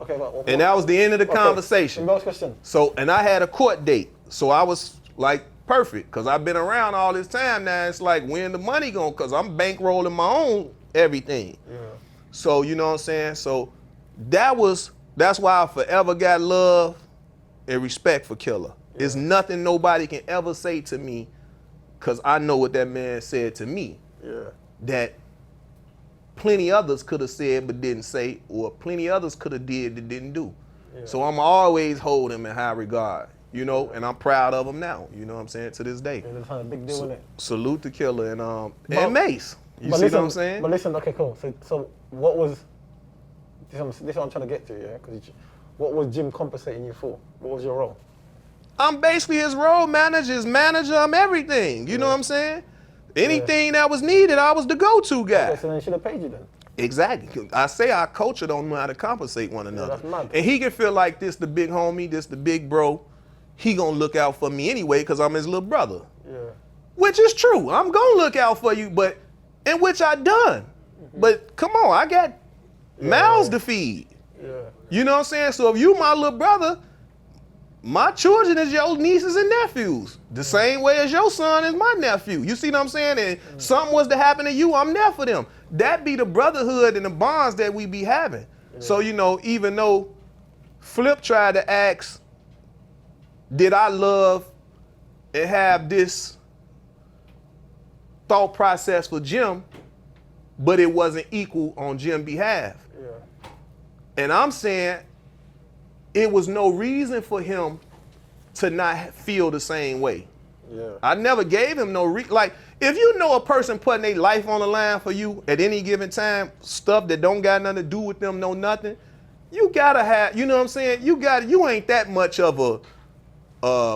And that was the end of the conversation. So, and I had a court date. So I was like, perfect, because I've been around all this time now. It's like, when the money going, because I'm bankrolling my own everything. So, you know what I'm saying? So that's why I forever got love and respect for Killer. There's nothing nobody can ever say to me, because I know what that man said to me. That plenty others could have said but didn't say, or plenty others could have did that didn't do. So I'm always hold him in high regard. You know, and I'm proud of him now. You know what I'm saying? To this day. It's a big deal, isn't it? Salute to Killer and Mace. You see what I'm saying? But listen, okay, cool. So what was, this is what I'm trying to get to, yeah? Because what was Jim compensating you for? What was your role? I'm basically his role manager, his manager, I'm everything. You know what I'm saying? Anything that was needed, I was the go-to guy. Okay, so then he should have paid you then. Exactly. I say our culture don't know how to compensate one another. That's mad. And he can feel like this the big homie, this the big bro. He gonna look out for me anyway because I'm his little brother. Which is true. I'm gonna look out for you, but in which I done. But come on, I got mouths to feed. You know what I'm saying? So if you my little brother, my children is your nieces and nephews. The same way as your son is my nephew. You see what I'm saying? And something was to happen to you, I'm there for them. That be the brotherhood and the bonds that we be having. So, you know, even though Flip tried to ask, did I love and have this thought process for Jim, but it wasn't equal on Jim's behalf. And I'm saying it was no reason for him to not feel the same way. I never gave him no like, if you know a person putting their life on the line for you at any given time, stuff that don't got nothing to do with them, no nothing, you gotta have, you know what I'm saying? You ain't that much of a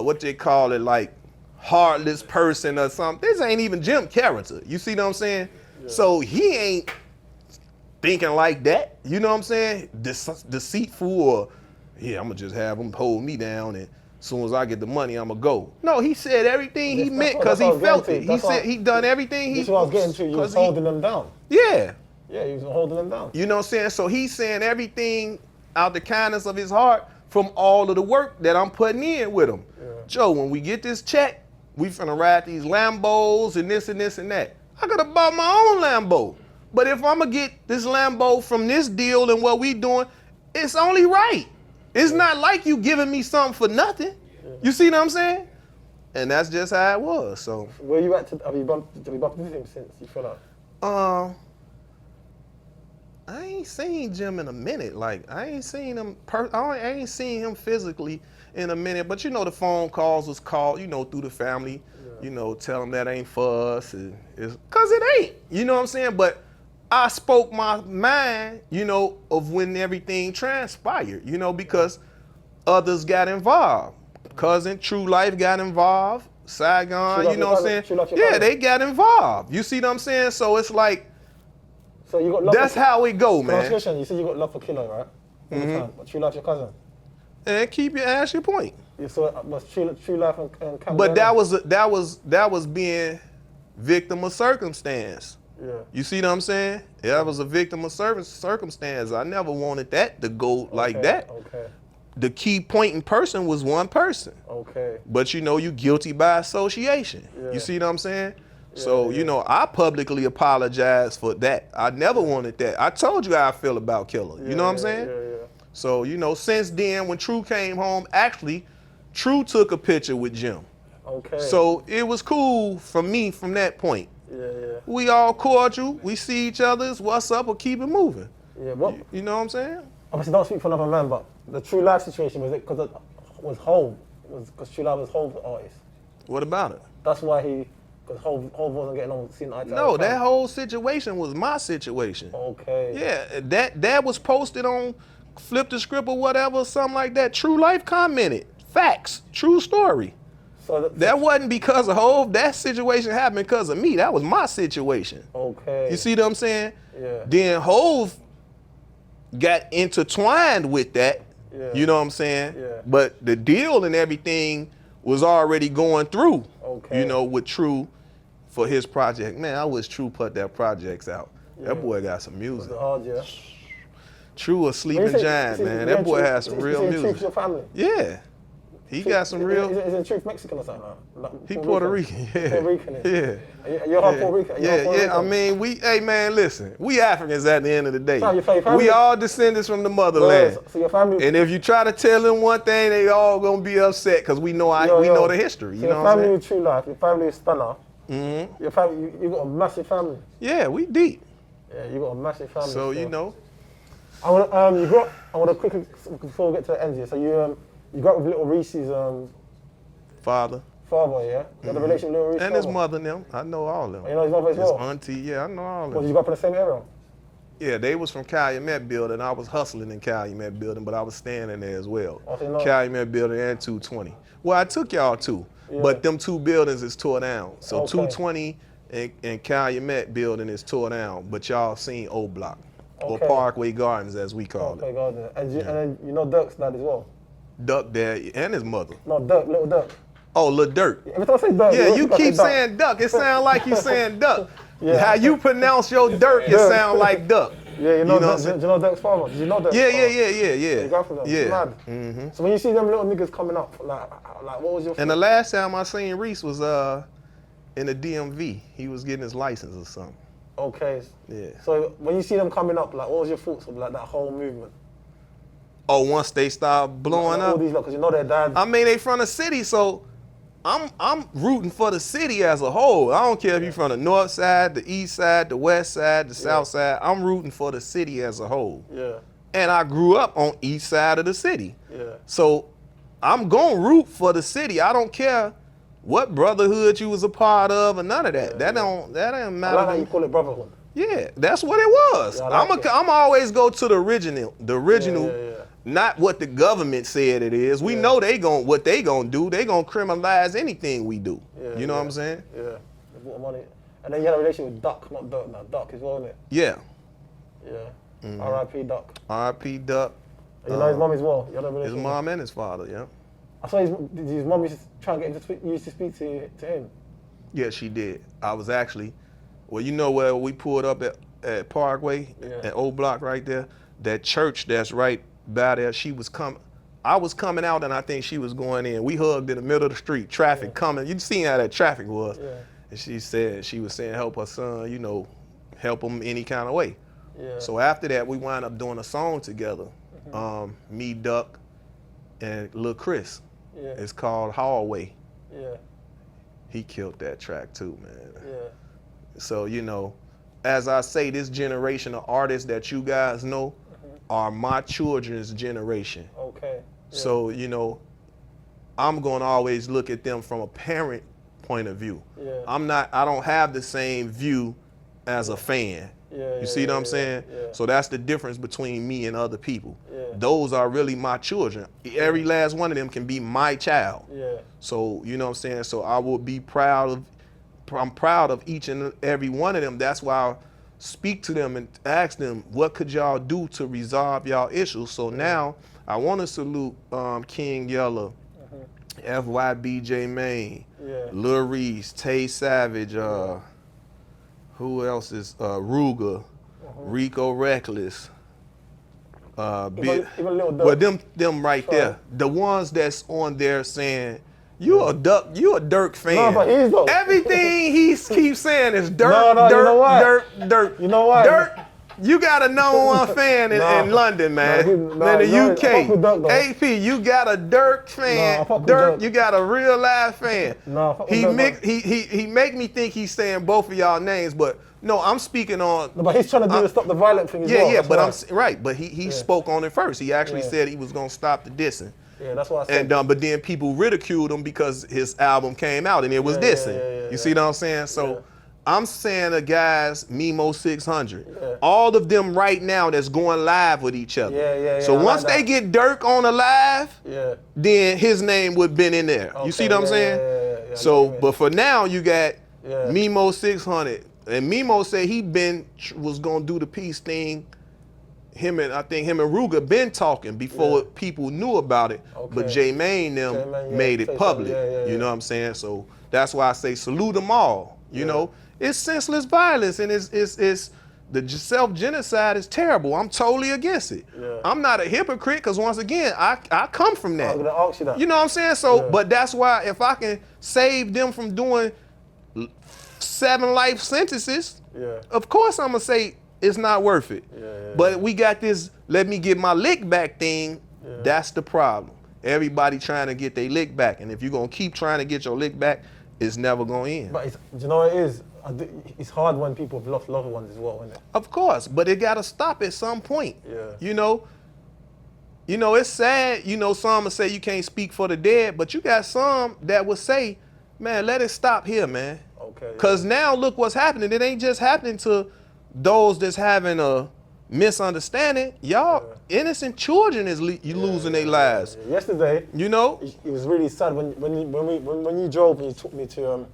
what they call it, like heartless person or something. This ain't even Jim character. You see what I'm saying? So he ain't thinking like that. You know what I'm saying? Deceitful or, yeah, I'm gonna just have him hold me down and as soon as I get the money, I'm gonna go. No, he said everything he meant because he felt it. He said he done everything he. That's what I was getting to. You was holding them down. Yeah. Yeah, he was holding them down. You know what I'm saying? So he's saying everything out the kindness of his heart from all of the work that I'm putting in with him. Joe, when we get this check, we finna ride these Lambos and this and this and that. I could have bought my own Lambo. But if I'm gonna get this Lambo from this deal and what we doing, it's only right. It's not like you giving me something for nothing. You see what I'm saying? And that's just how it was. So where you at? Have you bumped into him since you fell out? I ain't seen Jim in a minute. Like I ain't seen him. I ain't seen him physically in a minute. But you know the phone calls was called. You know through the family. You know tell them that ain't for us. Cause it ain't. You know what I'm saying? But I spoke my mind. You know of when everything transpired. You know because others got involved. Cousin Tru Life got involved. Saigon. You know what I'm saying? Yeah, they got involved. You see what I'm saying? So it's like. So you got love that's how it go, man. You said you got love for Killer, right? But Tru Life your cousin. And keep ask your point. You saw was Tru Life and Cameron. But that was being victim of circumstance. Yeah. You see what I'm saying? That was a victim of circumstance. I never wanted that to go like that. Okay. the key pointing person was one person. Okay. But you know, you guilty by association. Yeah. You see what I'm saying? Yeah, So, yeah. you know, I publicly apologize for that. I never wanted that. I told you how I feel about Killer. You know what I'm saying? Yeah. So, you know, since then, when Tru came home, actually, Tru took a picture with Jim. Okay. So it was cool for me from that point. Yeah. We all cordial. We see each other's what's up or keep it moving. Yeah. What? You know what I'm saying? Obviously, don't speak for another man, but the Tru Life situation, was it because was Hov? Because Tru Life was Hov's artist. What about it? That's why because Hov wasn't getting on seeing eye to eye. No, that whole situation was my situation. Okay. Yeah, that was posted on Flip the Script or whatever, something like that. Tru Life commented. Facts. True story. So That wasn't because of Hov. That situation happened because of me. That was my situation. Okay. You see what I'm saying? Yeah. Then Hov got intertwined with that. Yeah. You know what I'm saying? Yeah. But the deal and everything was already going through. Okay. You know, with Tru for his project. Man, I wish Tru put that projects out. Yeah. That boy got some music. The hard, yeah. Tru a sleeping giant, man. That boy has some real music. Your family? Yeah. He got some real. Is it Truth Mexican or something? Like He Puerto Rican, yeah. Puerto Rican. Yeah. You're half Puerto Rican. Yeah. I mean, hey man, listen. We Africans at the end of the day. So your family- We all descendants from the motherland. So your family. And if you try to tell them one thing, they all gonna be upset because we know we know the history. So You know your what I'm family saying? with Tru Life. Your family is Stunner. Mm-hmm. Your family. You got a massive family. Yeah, we deep. Yeah, you got a massive family. So you know. I want to quickly before we get to the end here. So you grew up with Little Reese's Father. father, yeah. You had a relation with Little Reese's And father? his mother and them. I know all of them. You know his mother as His well. auntie, yeah, I know all of Well, them. did you grow up in the same area? Yeah, they was from Calumet Building. I was hustling in Calumet Building, but I was staying in there as well. Oh, so you know- Calumet Building and 220. Well, I took y'all too, Yeah. but them two buildings is tore down. So Okay. 220 and Calumet Building is tore down, but y'all seen O Block or Okay. Parkway Gardens as we call Okay, it. God. And then you know Dirk's dad as well. Duck Dad and his mother. No, Dirk, Little Dirk. Oh, Lil Dirt. Every time I say Dirk, Yeah, you always gotta keep say Dirk. saying duck. It sounds like you saying duck. Yeah. How you pronounce your dirt, it Dirk. sound like duck. Yeah, you know, what I'm do saying? you know Dirk's father? Did you know Dirk's Yeah. You go for them. Yeah. Mad. Mm-hmm. So when you see them little niggas coming up, like what was your? And the last time I seen Reese was in the DMV. He was getting his license or something. Okay. Yeah. So when you see them coming up, like what was your thoughts of like that whole movement? Oh, once they start blowing Like, all up. these because you know their dad. I mean, they from the city, so I'm rooting for the city as a whole. I don't care if you're from the north side, the east side, the west side, the south side. I'm rooting for the city as a whole. Yeah. And I grew up on east side of the city. Yeah. So I'm gonna root for the city. I don't care what brotherhood you was a part of or none of that. That don't I matter. like how to you me. call it brotherhood. Yeah, that's what it was. Yeah, I like it. I'm always go to the original, Yeah. not what the government said it is. We know what they gonna do. They gonna criminalize anything we do. Yeah, You know what I'm saying? Yeah. They bought money. And then you had a relationship with Duck, not Dirk, now Duck as well, innit? Yeah. Yeah. R.I.P. Duck. R.P. Duck. And you know his mom as well. You had a His relationship. mom and his father. Yeah. I saw his mom used to try and get him to speak to him. Yeah, she did. I was actually, well, you know where we pulled up at Parkway, Yeah. at Old Block right there? That church that's right by there, I was coming out and I think she was going in. We hugged in the middle of the street, traffic coming. You seen how that traffic was. Yeah. And she was saying help her son, you know, help him any kind of way. Yeah. So after that, we wound up doing a song together. Me, Duck, and Lil Chris. Yeah. It's called Hallway. Yeah. He killed that track too, man. Yeah. So, you know, as I say, this generation of artists that you guys know are my children's generation. Okay. Yeah. So, you know, I'm going to always look at them from a parent point of view. Yeah. I don't have the same view as a fan. Yeah, You see what I'm saying? Yeah. So that's the difference between me and other people. Yeah. Those are really my children. Every last one of them can be my child. Yeah. So, you know what I'm saying? So I will be I'm proud of each and every one of them. That's why I speak to them and ask them, what could y'all do to resolve y'all issues? So now I want to salute King Yella, FYBJ Maine, Yeah. Lil Reese, Tay Savage, who else is Ruger, Rico Reckless, Even Lil Durk. Well, them right there, the ones that's on there saying you a Dirk fan. No, but he's though. Everything he keeps saying is Dirk, No, you know what? Dirk. You know what? Dirk, you got a #1 fan in London, man. In the UK. AP, you got a Dirk fan. Dirk, you got a real live fan. He make me think he's saying both of y'all names, but no, I'm speaking on. No, but he's trying to do the stop the violent thing as well. Yeah, but I'm right. But he spoke on it first. He actually said he was gonna stop the dissing. Yeah, that's what I said. And but then people ridiculed him because his album came out and it was dissing. You see what I'm saying? So I'm saying the guys, Mimo 600, all of them right now that's going live with each other. So once they get Dirk on a live, then his name would have been in there. You see what I'm saying? So, but for now you got Mimo 600. And Mimo said he was gonna do the peace thing. I think him and Ruger been talking before people knew about it. But J-Main made it public. You know what I'm saying? So that's why I say salute them all. You know, it's senseless violence and it's the self-genocide is terrible. I'm totally against it. I'm not a hypocrite because once again, I come from that. I'm gonna ask you that. You know what I'm saying? So, but that's why if I can save them from doing 7 life sentences, of course I'm gonna say it's not worth it. But we got this let me get my lick back thing. That's the problem. Everybody trying to get their lick back. And if you're gonna keep trying to get your lick back, it's never gonna end. But do you know what it is? It's hard when people have lost loved ones as well, isn't it? Of course, but it gotta stop at some point. You know, it's sad, some will say you can't speak for the dead, but you got some that will say, man, let it stop here, man. Because now look what's happening. It ain't just happening to those that's having a misunderstanding. Y'all, innocent children is losing their lives. Yesterday, it was really sad when you drove and you took me to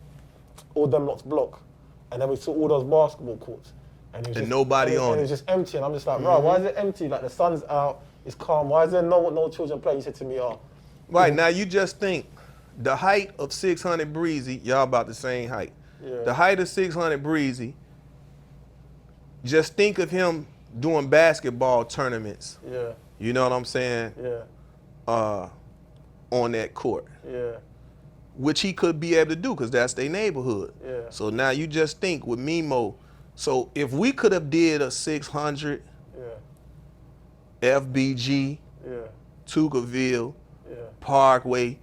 all them lots block, and then we saw all those basketball courts, and nobody on it. And it was just empty, and I'm just like, bro, why is it empty? Like the sun's out, it's calm. Why is there no children playing? You said to me, right now you just think the height of 600 Breezy, y'all about the same height. The height of 600 Breezy, just think of him doing basketball tournaments. You know what I'm saying? On that court. Which he could be able to do because that's their neighborhood. So now you just think with Mimo. So if we could have did a 600 FBG, Tuckerville, Parkway,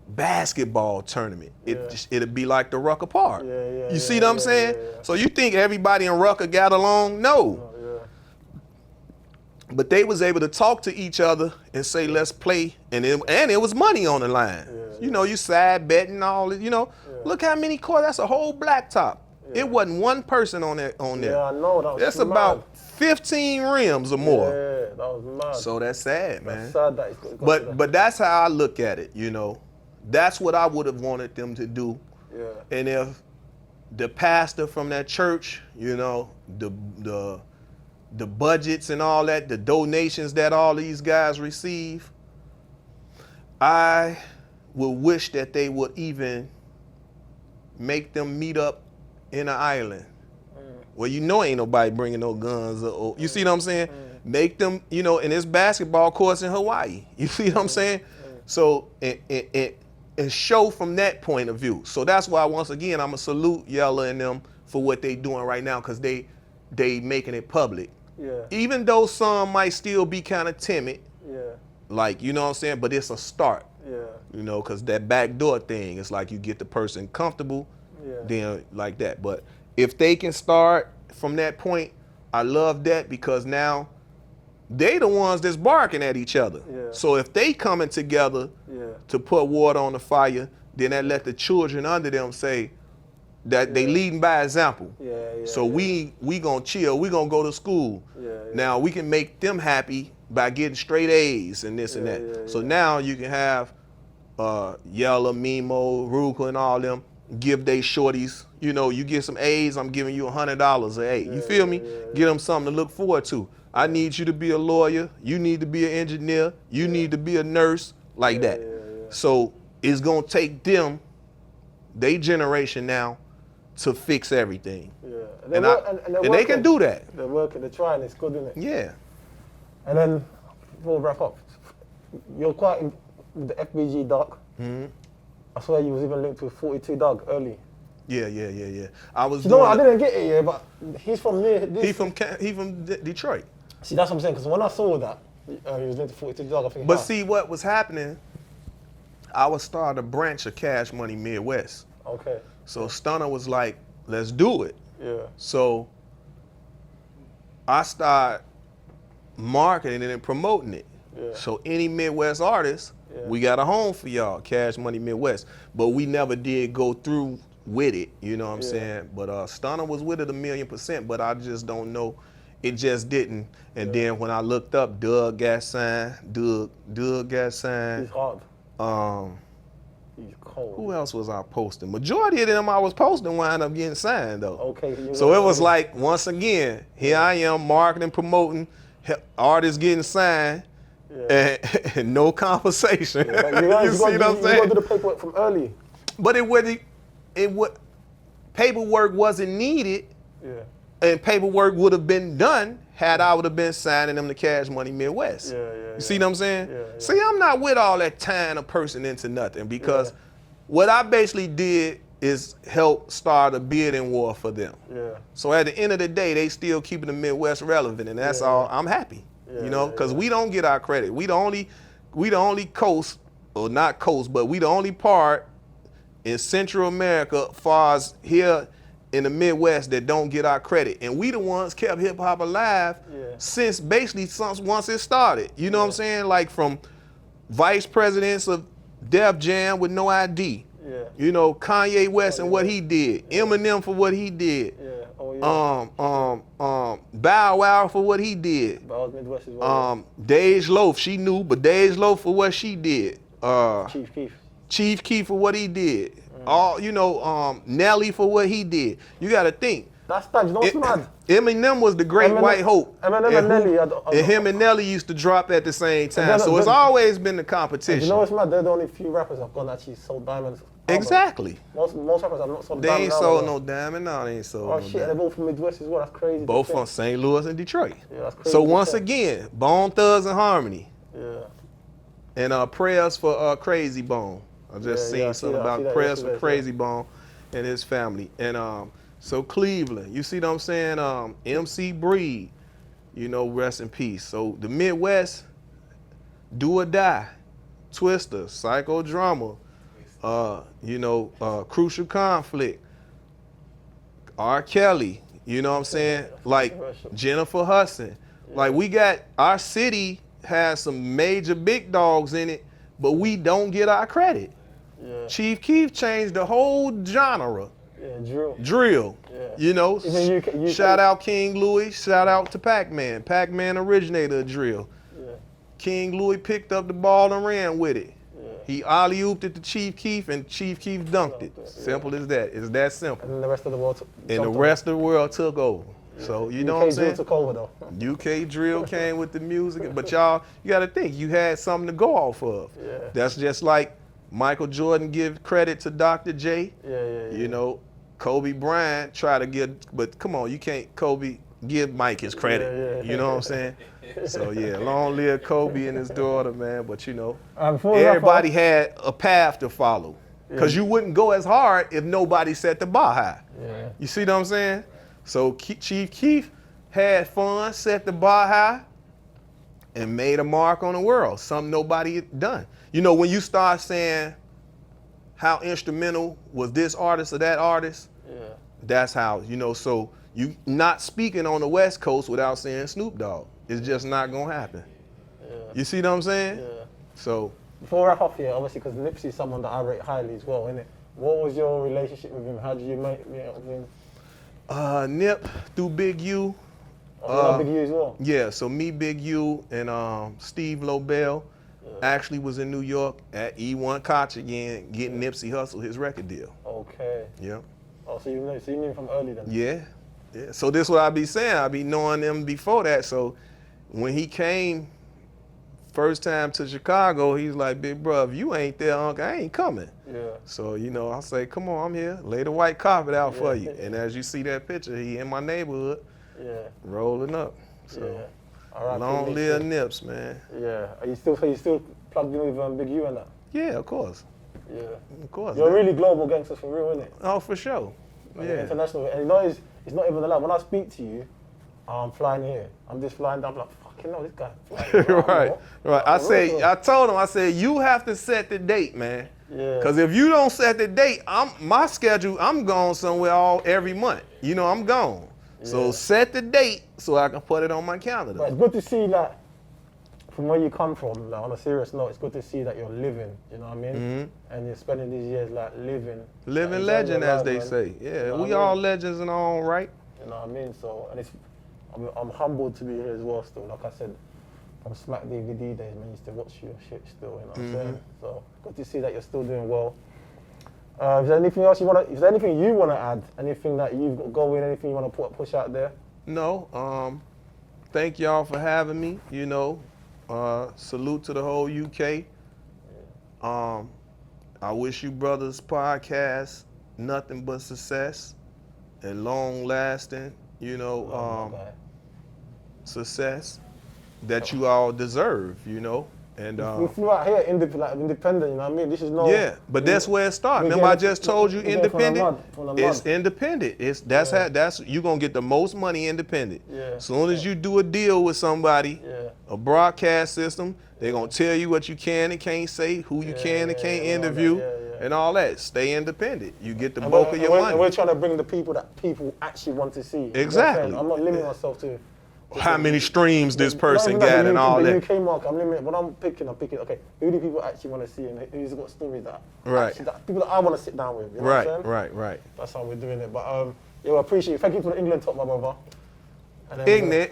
basketball tournament, it'd be like the Rucker Park. You see what I'm saying? So you think everybody in Rucker got along? No. But they was able to talk to each other and say, let's play, and it was money on the line. You side betting all it, Look how many courts, that's a whole blacktop. It wasn't one person on there. Yeah, I know. That's about 15 rims or more. Yeah, that was mad. So that's sad, man. That's sad that it's got but that's how I look at it, That's what I would have wanted them to do. And if the pastor from that church, the budgets and all that, the donations that all these guys receive, I would wish that they would even make them meet up in an island. Well, ain't nobody bringing no guns. You see what I'm saying? Make them, and it's basketball courts in Hawaii. You see what I'm saying? So, and show from that point of view. So that's why, once again, I'm going to salute Yella and them for what they doing right now because they making it public. Even though some might still be kind of timid. Like, you know what I'm saying? But it's a start. Because that backdoor thing, it's like you get the person comfortable, then like that. But if they can start from that point, I love that because now they the ones that's barking at each other. So if they coming together to put water on the fire, then that let the children under them say that they leading by example. So we gonna chill, we gonna go to school. Now we can make them happy by getting straight A's and this and that. So now you can have Yella, Mimo, Ruka, and all them give they shorties, you get some A's, I'm giving you $100 an A. You feel me? Get them something to look forward to. I need you to be a lawyer. You need to be an engineer. You need to be a nurse, like that. So it's gonna take them, they generation now, to fix everything. And they can do that. They're working, they're trying, it's good, isn't it? Yeah. And then before we wrap up, you're quite in the FBG Doc. Mm-hmm. I swear you was even linked with 42 Doug early. Yeah. I was. You know what? I didn't get it yet, but he's from near. He from Detroit. See, that's what I'm saying. Because when I saw that, he was linked to 42 Doug, I think. But see, what was happening? I was starting a branch of Cash Money Midwest. Okay. So Stunner was like, "Let's do it." Yeah. So I started marketing it and promoting it. Yeah. So any Midwest artist, we got a home for y'all, Cash Money Midwest. But we never did go through with it, you know what I'm saying? But Stunner was with it 1,000,000%, but I just don't know. It just didn't. And then when I looked up, Doug got signed. Doug got signed. He's hard. He's cold. Who else was I posting? Majority of them I was posting wound up getting signed though. Okay. So it was like, once again, here I am marketing, promoting, artists getting signed, and no compensation. Yeah, you see what I'm saying? You got to do the paperwork from early. But paperwork wasn't needed, and paperwork would have been done had I would have been signing them to Cash Money Midwest. You see what I'm saying? See, I'm not with all that tying a person into nothing, because what I basically did is help start a bidding war for them. So at the end of the day, they still keeping the Midwest relevant, and that's all. I'm happy, you know, because we don't get our credit. We the only coast, or not coast, but we the only part in Central America, far as here in the Midwest, that don't get our credit. And we the ones kept hip hop alive since once it started. You know what I'm saying? Like from vice presidents of Def Jam with no ID. You know, Kanye West and what he did. Eminem for what he did. Bow Wow for what he did. Midwest as well. Dej Loaf, she knew, but Dej Loaf for what she did. Chief Keef for what he did. All, you know, Nelly for what he did. You got to think. That's that. You know what's mad? Eminem was the great white hope. Eminem and Nelly. And him and Nelly used to drop at the same time. So it's always been the competition. You know what's mad? They're the only few rappers that have gone actually sold diamonds. Exactly. Most rappers have not sold diamonds. They ain't sold no diamond. No, they ain't sold Oh no shit, diamond. they're both from Midwest as well. That's crazy. Both from St. Louis and Detroit. Yeah, that's crazy. So once again, Bone Thugs and Harmony. Yeah. And prayers for Crazy Bone. I just seen something about prayers for Crazy Bone and his family. And so Cleveland, you see what I'm saying? MC Breed, you know, rest in peace. So the Midwest, Do or Die, Twister, Psychodrama, you know, Crucial Conflict, R. Kelly, you know what I'm saying? Like Jennifer Hudson. Like we got, our city has some major big dogs in it, but we don't get our credit. Chief Keef changed the whole genre. Drill. You know, shout out King Louis, shout out to Pac-Man. Pac-Man originator of drill. King Louis picked up the ball and ran with it. He alley-ooped it to Chief Keef, and Chief Keef dunked it. Simple as that. It's that simple. And the rest of the world took over. So you know what I'm saying? UK drill took over though. UK drill came with the music, but y'all, you got to think, you had something to go off of. That's just like Michael Jordan give credit to Dr. J. You know, Kobe Bryant try to give, but come on, you can't give Mike his credit. You know what I'm saying? So yeah, long live Kobe and his daughter, man. But you know, everybody had a path to follow, because you wouldn't go as hard if nobody set the bar high. You see what I'm saying? So Chief Keef had fun, set the bar high, and made a mark on the world, something nobody had done. You know, when you start saying how instrumental was this artist or that artist, that's how, you know, so you not speaking on the West Coast without saying Snoop Dogg. It's just not gonna happen. You see what I'm saying? So before we wrap up here, obviously, because Nipsey's someone that I rate highly as well, innit? What was your relationship with him? How did you meet up with him? Nip through Big U. Big U as well? Yeah, so me, Big U, and Steve Lobel actually was in New York at E1 Koch again, getting Nipsey Hussle his record deal. Okay. Yeah. Oh, so you knew him from early then? Yeah. So this is what I be saying. I be knowing them before that. So when he came first time to Chicago, he's like, big bro, if you ain't there, Uncle, I ain't coming. So, you know, I say, come on, I'm here. Lay the white carpet out for you. And as you see that picture, he in my neighborhood, rolling up. So. R.I.P. Long Nips, live yeah. Nips, man. Yeah. Are you still plugged in with Big U and that? Yeah, of course. Yeah. Of course. You're a really global gangster for real, innit? Oh, for sure. Like, Yeah. international. And you know, it's not even a lie. When I speak to you, I'm flying here. I'm just flying down. I'm like, fucking hell, this guy. Right. Like, I told him, I said, you have to set the date, man. Yeah. Because if you don't set the date, my schedule, I'm gone somewhere every month. You know, I'm gone. So Yeah. set the date so I can put it on my calendar. But it's good to see that from where you come from, like, on a serious note, it's good to see that you're living, you know what I mean? Mm-hmm. And you're spending these years like living. Living like, legend, enjoying as your they life, say. man. Yeah, You know we what I all mean? legends in our own right. You know what I mean? So, and I'm humbled to be here as well still. Like I said, from Smack DVD days, man, I used to watch your shit still, you know what I'm saying? So, good to see that you're still doing well. Is there anything else is there anything you want to add? Anything that you've got going, anything you want to push out there? No, thank y'all for having me, you know. Salute to the whole UK. I wish you brothers podcast nothing but success and long lasting, you know, success that you all deserve, you know. And we flew out here independent, you know what I mean? This is no. yeah, but that's where it starts. Remember, I just told you independent. From the mud. It's independent. That's you gonna get the most money independent. Yeah. As soon as you do a deal with somebody, Yeah. a broadcast system, they're gonna tell you what you can and can't say, who you can and can't interview, and all that. Stay independent. You get the bulk of your money. And we're trying to bring the people that people actually want to see. Exactly. You know what I'm saying? I'm not limiting myself to How many streams this person not even got and all the that. UK market, I'm limited. When I'm picking, okay, who do people actually want to see and who's got stories that, Right. actually, that people that I want to sit down with, you know what I'm saying? Right. That's how we're doing it. But yeah, I appreciate it. Thank you for the England talk, my brother. And then, Ignorant.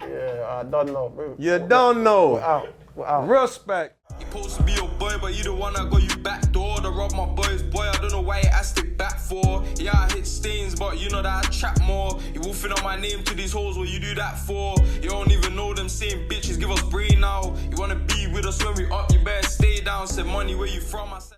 yeah, I don't know. Bro. You don't know. We're out. Respect. You supposed to be your boy, but you the one that got you back door. To rob my boys, boy, I don't know why you asked it back for. Yeah, I hit stains, but you know that I trap more. You wolfing on my name to these hoes, what you do that for? You don't even know them same bitches, give us brain now. You wanna be with us when we up, you better stay down. Said money, where you from? I said